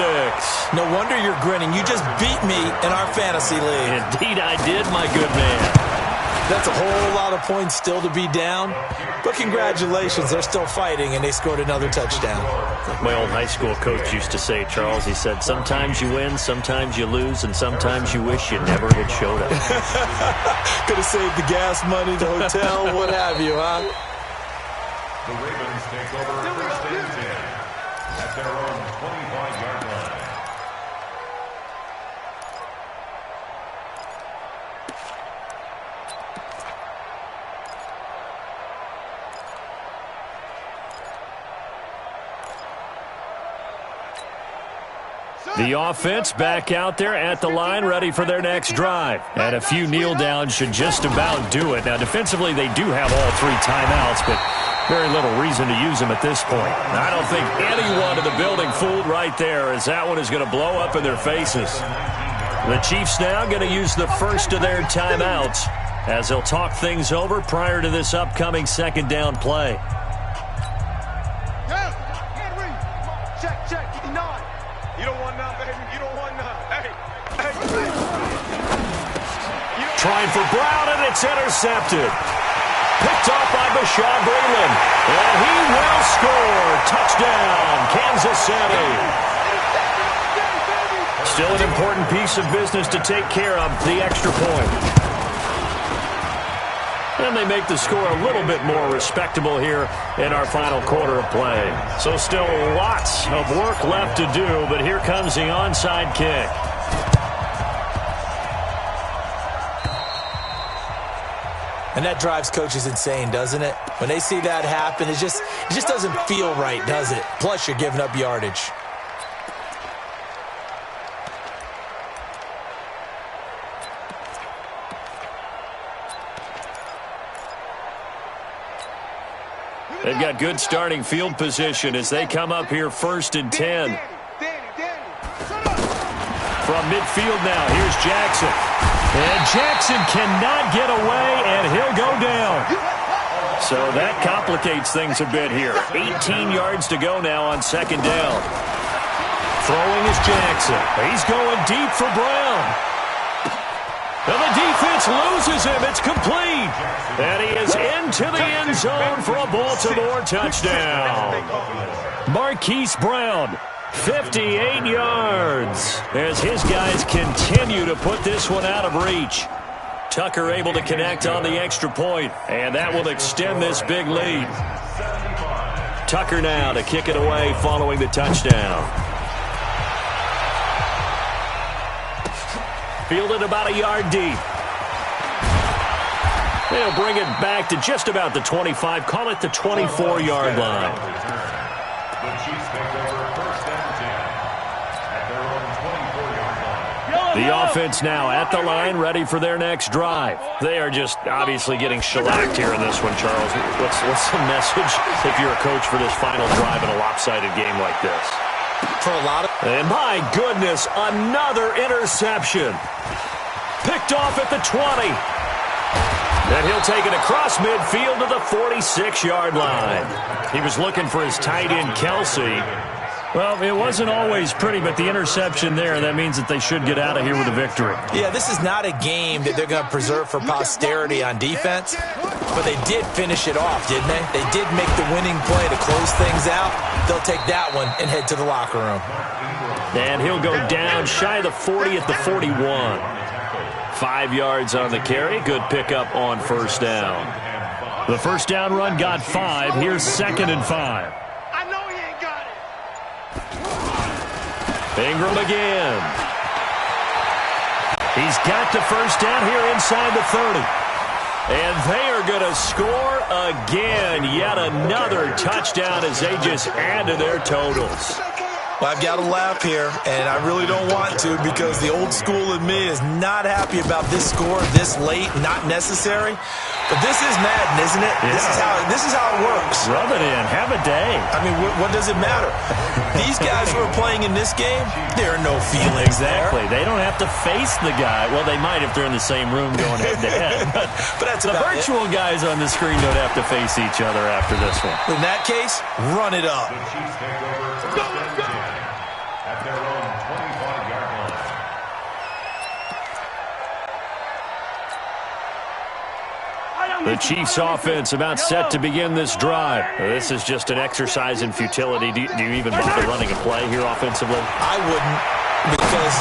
No wonder you're grinning. You just beat me in our fantasy league. Indeed I did, my good man. That's a whole lot of points still to be down. But congratulations, they're still fighting, and they scored another touchdown. My old high school coach used to say, Charles, he said, sometimes you win, sometimes you lose, and sometimes you wish you never had showed up. Could have saved the gas money, the hotel, what have you, huh? The Ravens take over 1st and 10 at their own 25-yard line. The offense back out there at the line, ready for their next drive. And a few kneel downs should just about do it. Now, defensively, they do have all 3 timeouts, but very little reason to use them at this point. I don't think anyone in the building fooled right there, as that one is going to blow up in their faces. The Chiefs now going to use the first of their timeouts as they'll talk things over prior to this upcoming 2nd down play. Trying for Brown, and it's intercepted. Picked off by Bashaud Breeland. And he will score. Touchdown, Kansas City. Still an important piece of business to take care of, the extra point. And they make the score a little bit more respectable here in our final quarter of play. So still lots of work left to do, but here comes the onside kick. And that drives coaches insane, doesn't it? When they see that happen, it just doesn't feel right, does it? Plus, you're giving up yardage. They've got good starting field position as they come up here 1st and 10. From midfield now, here's Jackson. And Jackson cannot get away, and he'll go down. So that complicates things a bit here. 18 yards to go now on 2nd down. Throwing is Jackson. He's going deep for Brown. And the defense loses him. It's complete. And he is into the end zone for a Baltimore touchdown. Marquise Brown, 58 yards, as his guys continue to put this one out of reach. Tucker able to connect on the extra point, and that will extend this big lead. Tucker now to kick it away following the touchdown. Fielded about a yard deep. They'll bring it back to just about the 25. Call it the 24-yard line. The Chiefs take over 1st and 10 at their own 24-yard line. The offense now at the line, ready for their next drive. They are just obviously getting shellacked here in this one, Charles. What's the message if you're a coach for this final drive in a lopsided game like this? For a lot of... And my goodness, another interception. Picked off at the 20. And he'll take it across midfield to the 46-yard line. He was looking for his tight end, Kelsey. Well, it wasn't always pretty, but the interception there, that means that they should get out of here with a victory. Yeah, this is not a game that they're going to preserve for posterity on defense, but they did finish it off, didn't they? They did make the winning play to close things out. They'll take that one and head to the locker room. And he'll go down shy of the 40 at the 41. 5 yards on the carry. Good pickup on 1st down. The 1st down run got 5. Here's 2nd and 5. I know he ain't got it. Ingram again. He's got the 1st down here inside the 30. And they are going to score again. Yet another touchdown as they just add to their totals. Well, I've got to laugh here, and I really don't want to because the old school in me is not happy about this score this late, not necessary. But this is Madden, isn't it? Yeah. This is how it works. Rub it in. Have a day. I mean, what does it matter? These guys who are playing in this game, there are no feelings exactly. there. They don't have to face the guy. Well, they might if they're in the same room going head-to-head. But that's the virtual guys on the screen don't have to face each other after this one. In that case, run it up. The Chiefs take over 1st and 10 at their own 25-yard line. The Chiefs offense about set to begin this drive. This is just an exercise in futility. Do you even bother running a play here offensively? I wouldn't, because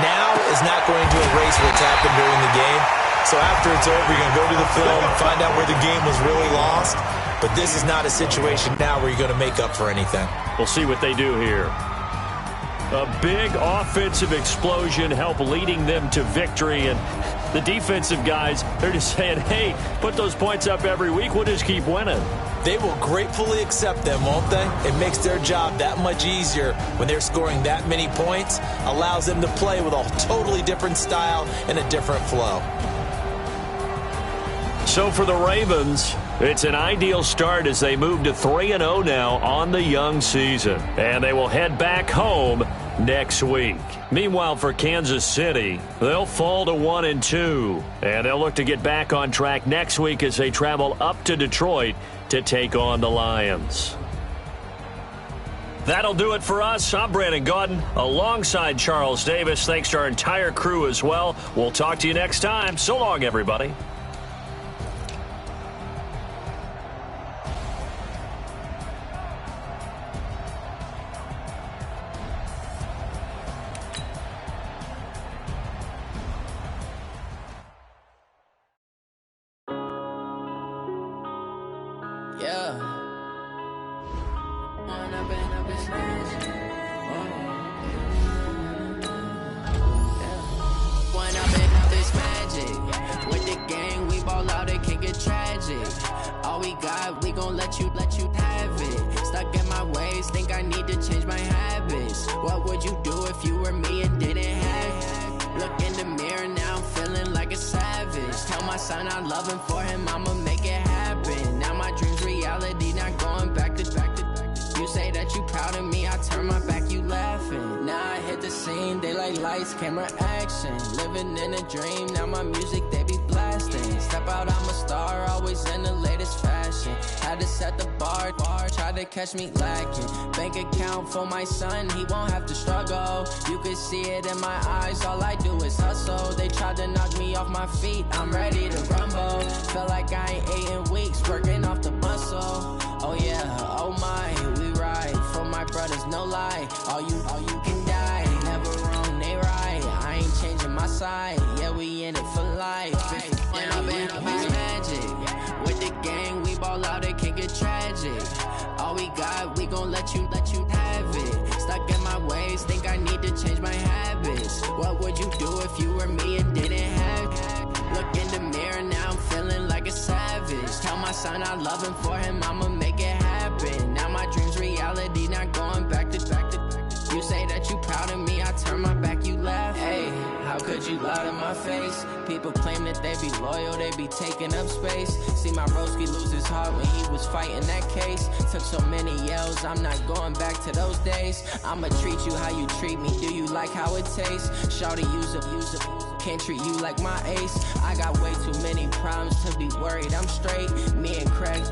now is not going to erase what's happened during the game. So after it's over, you're going to go to the film and find out where the game was really lost. But this is not a situation now where you're going to make up for anything. We'll see what they do here. A big offensive explosion help leading them to victory. And the defensive guys, they're just saying, hey, put those points up every week. We'll just keep winning. They will gratefully accept them, won't they? It makes their job that much easier when they're scoring that many points. Allows them to play with a totally different style and a different flow. So for the Ravens, it's an ideal start as they move to 3-0 now on the young season. And they will head back home next week. Meanwhile, for Kansas City, they'll fall to 1-2. And they'll look to get back on track next week as they travel up to Detroit to take on the Lions. That'll do it for us. I'm Brandon Gaudin alongside Charles Davis. Thanks to our entire crew as well. We'll talk to you next time. So long, everybody. Yeah. When I've been up, it's magic. When I've been up, it's magic. With the gang, we ball out, it can get tragic. All we got, we gon' let you have it. Stuck in my ways, think I need to change my habits. What would you do if you were me and didn't have it? Look in the mirror, now I'm feeling like a savage. Tell my son I love him, for him I'ma make it happen. Now my dream's reality, not going back to. You say that you proud of me, I turn my back, you laughing. Now I hit the scene, they like lights, camera, action. Living in a dream, now my music, they be blasting. Step out, I'm a star, always in the latest fashion. Had to set the bar, try to catch me lacking. Bank account for my son, he won't have to struggle. You can see it in my eyes, all I do is hustle. They tried to knock me off my feet, I'm ready to rumble. Felt like I ain't ate in weeks, working off the muscle. Oh yeah, oh my, we ride for my brothers, no lie. All you can die, never wrong, they right. I ain't changing my side, yeah, we in it for life. When I've been up, it's magic. With the gang, we ball out, it can get tragic. All we got, we gon' let you have it. Stuck in my ways, think I need to change my habits. What would you do if you were me and didn't have it? Look in the mirror, now I'm feeling like a savage. Tell my son I love him, for him I'ma make it happen. Now my dream's reality, not going back to. You say that you proud of me, I turn my back, you laugh. Hey, how could you lie to my face? People claim that they be loyal, they be taking up space. See my broski lose his heart when he was fighting that case. Took so many yells, I'm not going back to those days. I'ma treat you how you treat me, do you like how it tastes? Shawty, use it, can't treat you like my ace. I got way too many problems to be worried, I'm straight. Me and Craig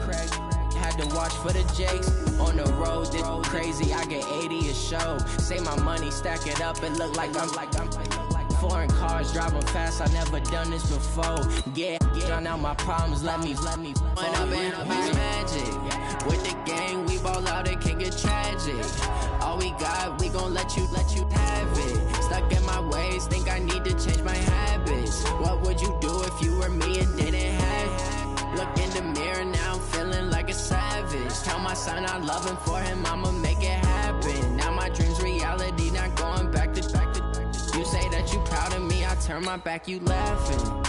had to watch for the Jakes. On the road, this crazy, I get 80 a show. Say my money, stack it up, it look like I'm foreign cars, driving fast, I never done this before. Yeah, drown out my problems, let me. When I've been up, it's magic. With the gang, we ball out, it can get tragic. All we got, we gon' let you have it. Stuck in my ways, think I need to change my habits. What would you do if you were me and didn't have it? Look in the mirror, now I'm feeling like a savage. Tell my son I love him, for him I'ma make it happen. Now my dream's reality, not going back to. You say that you proud of me, I turn my back, you laughing.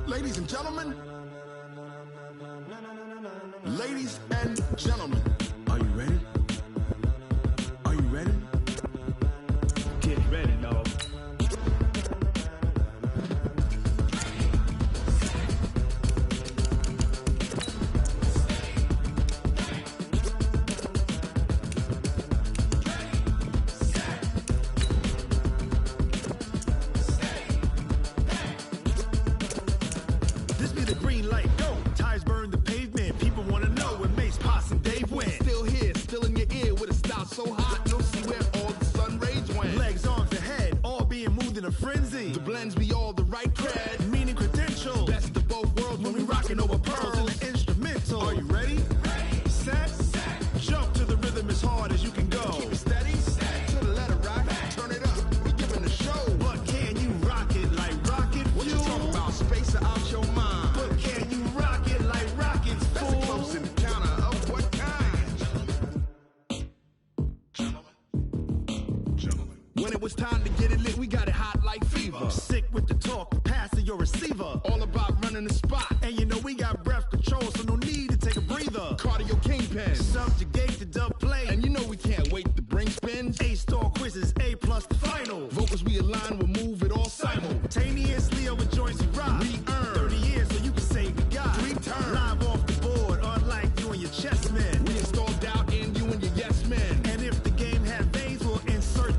Ladies and gentlemen, are you ready? Are you ready? Get ready, dog. This be the green light, go. Tires burn the pavement. People wanna know where Mace, Posse, and Dave went. Still here, still in your ear with a style so hot, you'll see where all the sun rays went. Legs, arms, and head, all being moved in a frenzy. The blends be all the right cred, meaning credentials. Best of both worlds when we rockin' over pearls and the instrumental. Are you ready? Set. Jump to the rhythm as hard as you can go. Keep it steady, to the letter right. Turn it up, we giving the show. But can you rock it like rocket fuel? What you talking about? Space out your mind. But can you rock it like rockets, fool? That's a close encounter of what kind? Gentlemen. When it was time to get it lit, we got it hot like fever. Sick with the talk, pass to your receiver. All about running the spot. And you know we got breath control, so no need to take a breather. Cardio kingpin, subjugate the dub play. And you know we can't wait to bring spins. A-star quizzes, A+ the final. Vocals we align, we'll move it all simultaneously over joints we rock. We earn 30 years so you can say goodbye. 3 turns, live off the board, unlike you and your chess men. We install doubt in you and your yes men. And if the game had veins, we'll insert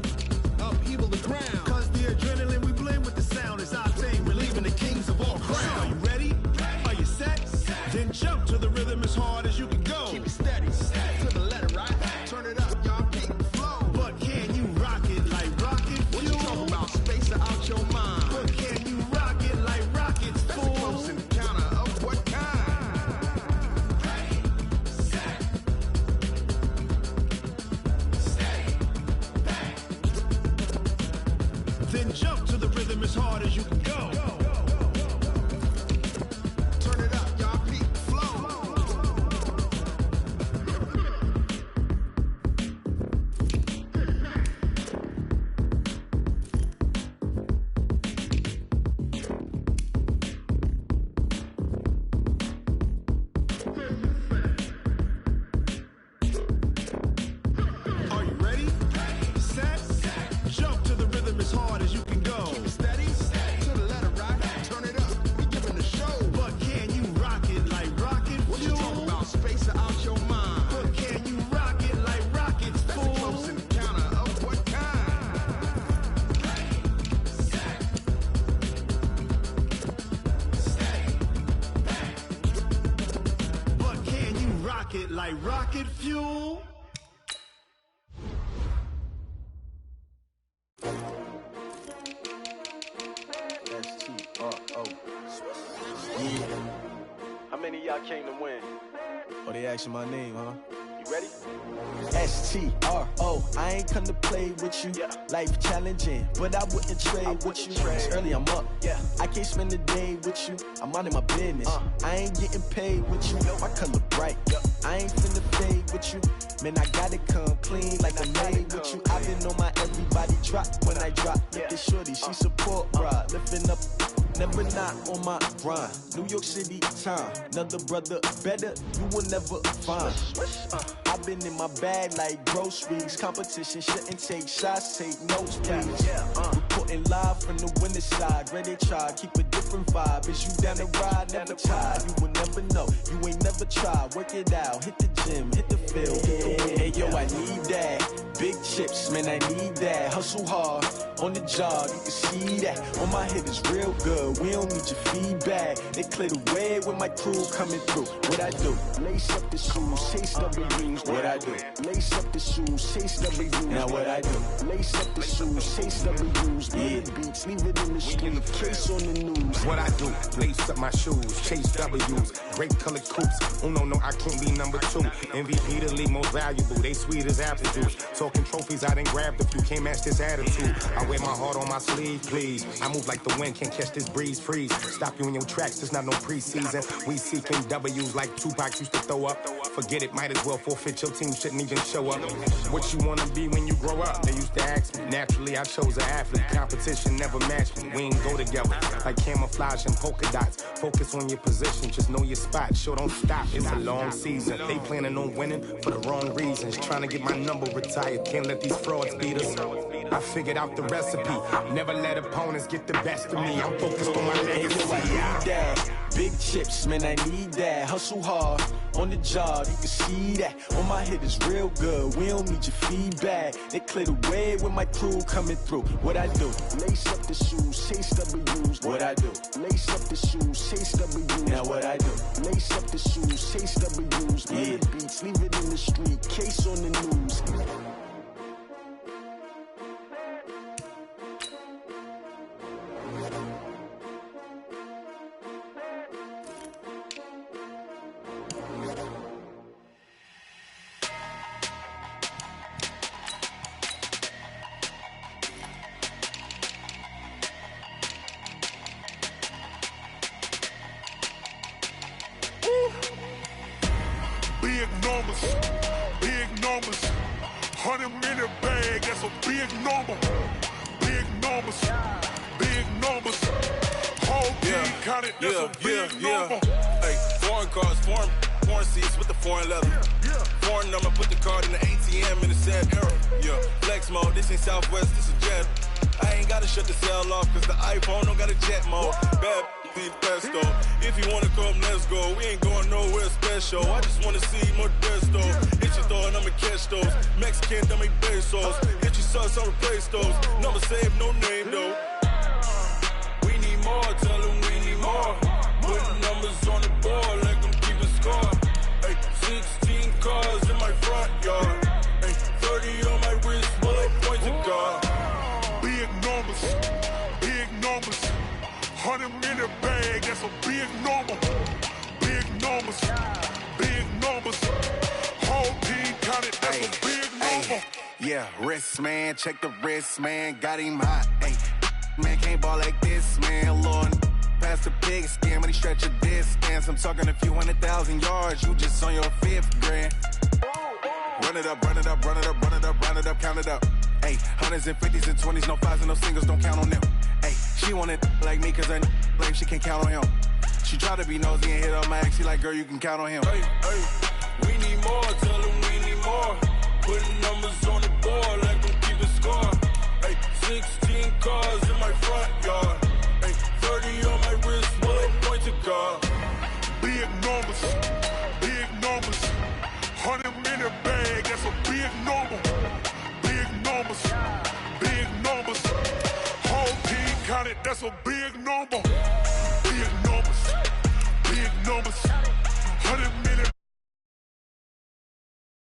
upheaval the ground. Cause the adrenaline we blend with the sound is our thing. We're leaving the kings of all crowns. Are you ready? Are you set? Then jump to the rhythm as hard as you can go. Keep it steady, to the letter right. Turn it up, y'all. Keep as hard as you can go. Turn it up, y'all. Peak flow. Are you ready? Set. Jump to the rhythm as hard as you can go. Keep it steady. To the letter right. Turn it up. We giving the show. But can you rock it like rocket? What you talking about? Space out your mind. But can you rock it like rockets? That's a close encounter of what kind? But can you rock it like rocket fuel? S-T-R-O. Yeah. How many of y'all came to win? Oh, they asking my name, huh? You ready? S-T-R-O. I ain't come to play with you. Yeah. Life challenging, but I wouldn't trade with you. It's early, I'm up. Yeah. I can't spend the day with you. I'm minding my business. I ain't getting paid with you. My color bright. I ain't finna fade with you. Man, I gotta come clean like I made with you. I've been on my everybody drop when I drop. Look at shorty, she support ride. Lifting up, never not on my grind. New York City time, another brother better, you will never find. I've been in my bag like groceries. Competition shouldn't take shots, take notes, please. Reporting live from the winning side. Ready to try, keep a different vibe. Is you down the ride, never tired. You will never know, you ain't never tried. Work it out, hit the gym, hit the field. Hey yo, I need that. Big chips, man, I need that. Hustle hard, on the job, you can see that. On my head is real good, we don't need your feedback. They clear the way with my crew coming through. What I do? Lace up the shoes, chase W's. What I do? Lace up the shoes, chase W's. Now what I do? Lace up the shoes, chase W's. Yeah, beats, leave it in the street, case on the news. What I do? Lace up my shoes, chase W's. Great colored coops. Oh no, I can't be number 2. MVP the league most valuable. They sweet as apple juice. Talking trophies, I done grabbed a few. Can't match this attitude. I wear my heart on my sleeve, please. I move like the wind, can't catch this breeze. Freeze. Stop you in your tracks. It's not no preseason. We seeking W's like Tupac used to throw up. Forget it, might as well forfeit. Your team shouldn't even show up. What you wanna be when you grow up? They used to ask me. Naturally, I chose an athlete. Competition never matched me. We ain't go together like camouflage and polka dots. Focus on your position, just know your spot. Sure, don't stop. It's a long season. They planning on winning for the wrong reasons. Trying to get my number retired. Can't let these frauds beat us. I figured out the recipe. Never let opponents get the best of me. I'm focused on my legacy. Big chips, man, I need that. Hustle hard, on the job, you can see that. On my head is real good, we don't need your feedback. They clear the way with my crew coming through. What I do? Lace up the shoes, chase W's. What I do? Lace up the shoes, chase W's. Now what I do? Lace up the shoes, chase W's. Yeah, beats, leave it in the street, case on the news. Big numbers, 100-minute bag, that's a big number. Big numbers, whole team counted, that's a big number. Hey, foreign cars, foreign seats with the foreign leather. Foreign number, put the card in the ATM in the sad era. Yeah, flex mode, this ain't Southwest, this is Jet. I ain't gotta shut the cell off, cause the iPhone don't got a jet mode. Bad need pesto. If you wanna come, let's go. We ain't going nowhere special. I just wanna see more Modesto. Hit your thought, I'ma catch those. Mexican, dummy pesos. Hit your sauce, I'll replace those. Number save, no name though. We need more, tell them we need more. Put numbers on the board, let them keep a score. Hey, 16 cars in my front yard. Hey, 30 on my wrist, bullet points to God. Big numbers, 100-minute bag, that's a big number. Big numbers, whole team counted, that's a big number. Yeah, wrist man, check the wrist man, got him hot. Ay. Man, can't ball like this, man, Lord. Past the big skin, when he stretch a distance. I'm talking a few 100,000 yards, you just on your 5th grand. Run it up, run it up, run it up, run it up, run it up, count it up. Hey, hundreds and 50s and 20s, no 5s and no singles, don't count on them. Hey, she want it like me, cause her like she can't count on him. She try to be nosy and hit up my ex, she like, girl, you can count on him. Hey, hey, we need more, tell them we need more. Putting numbers on the board like I'm keeping score. Hey, 16 cars in my front yard. Hey, 30 on my wrist, one point to guard. Big numbers, big numbers. 100 in the bag, that's a big number. Big numbers, big numbers. Whole team counted, that's a big number. Big numbers, big numbers.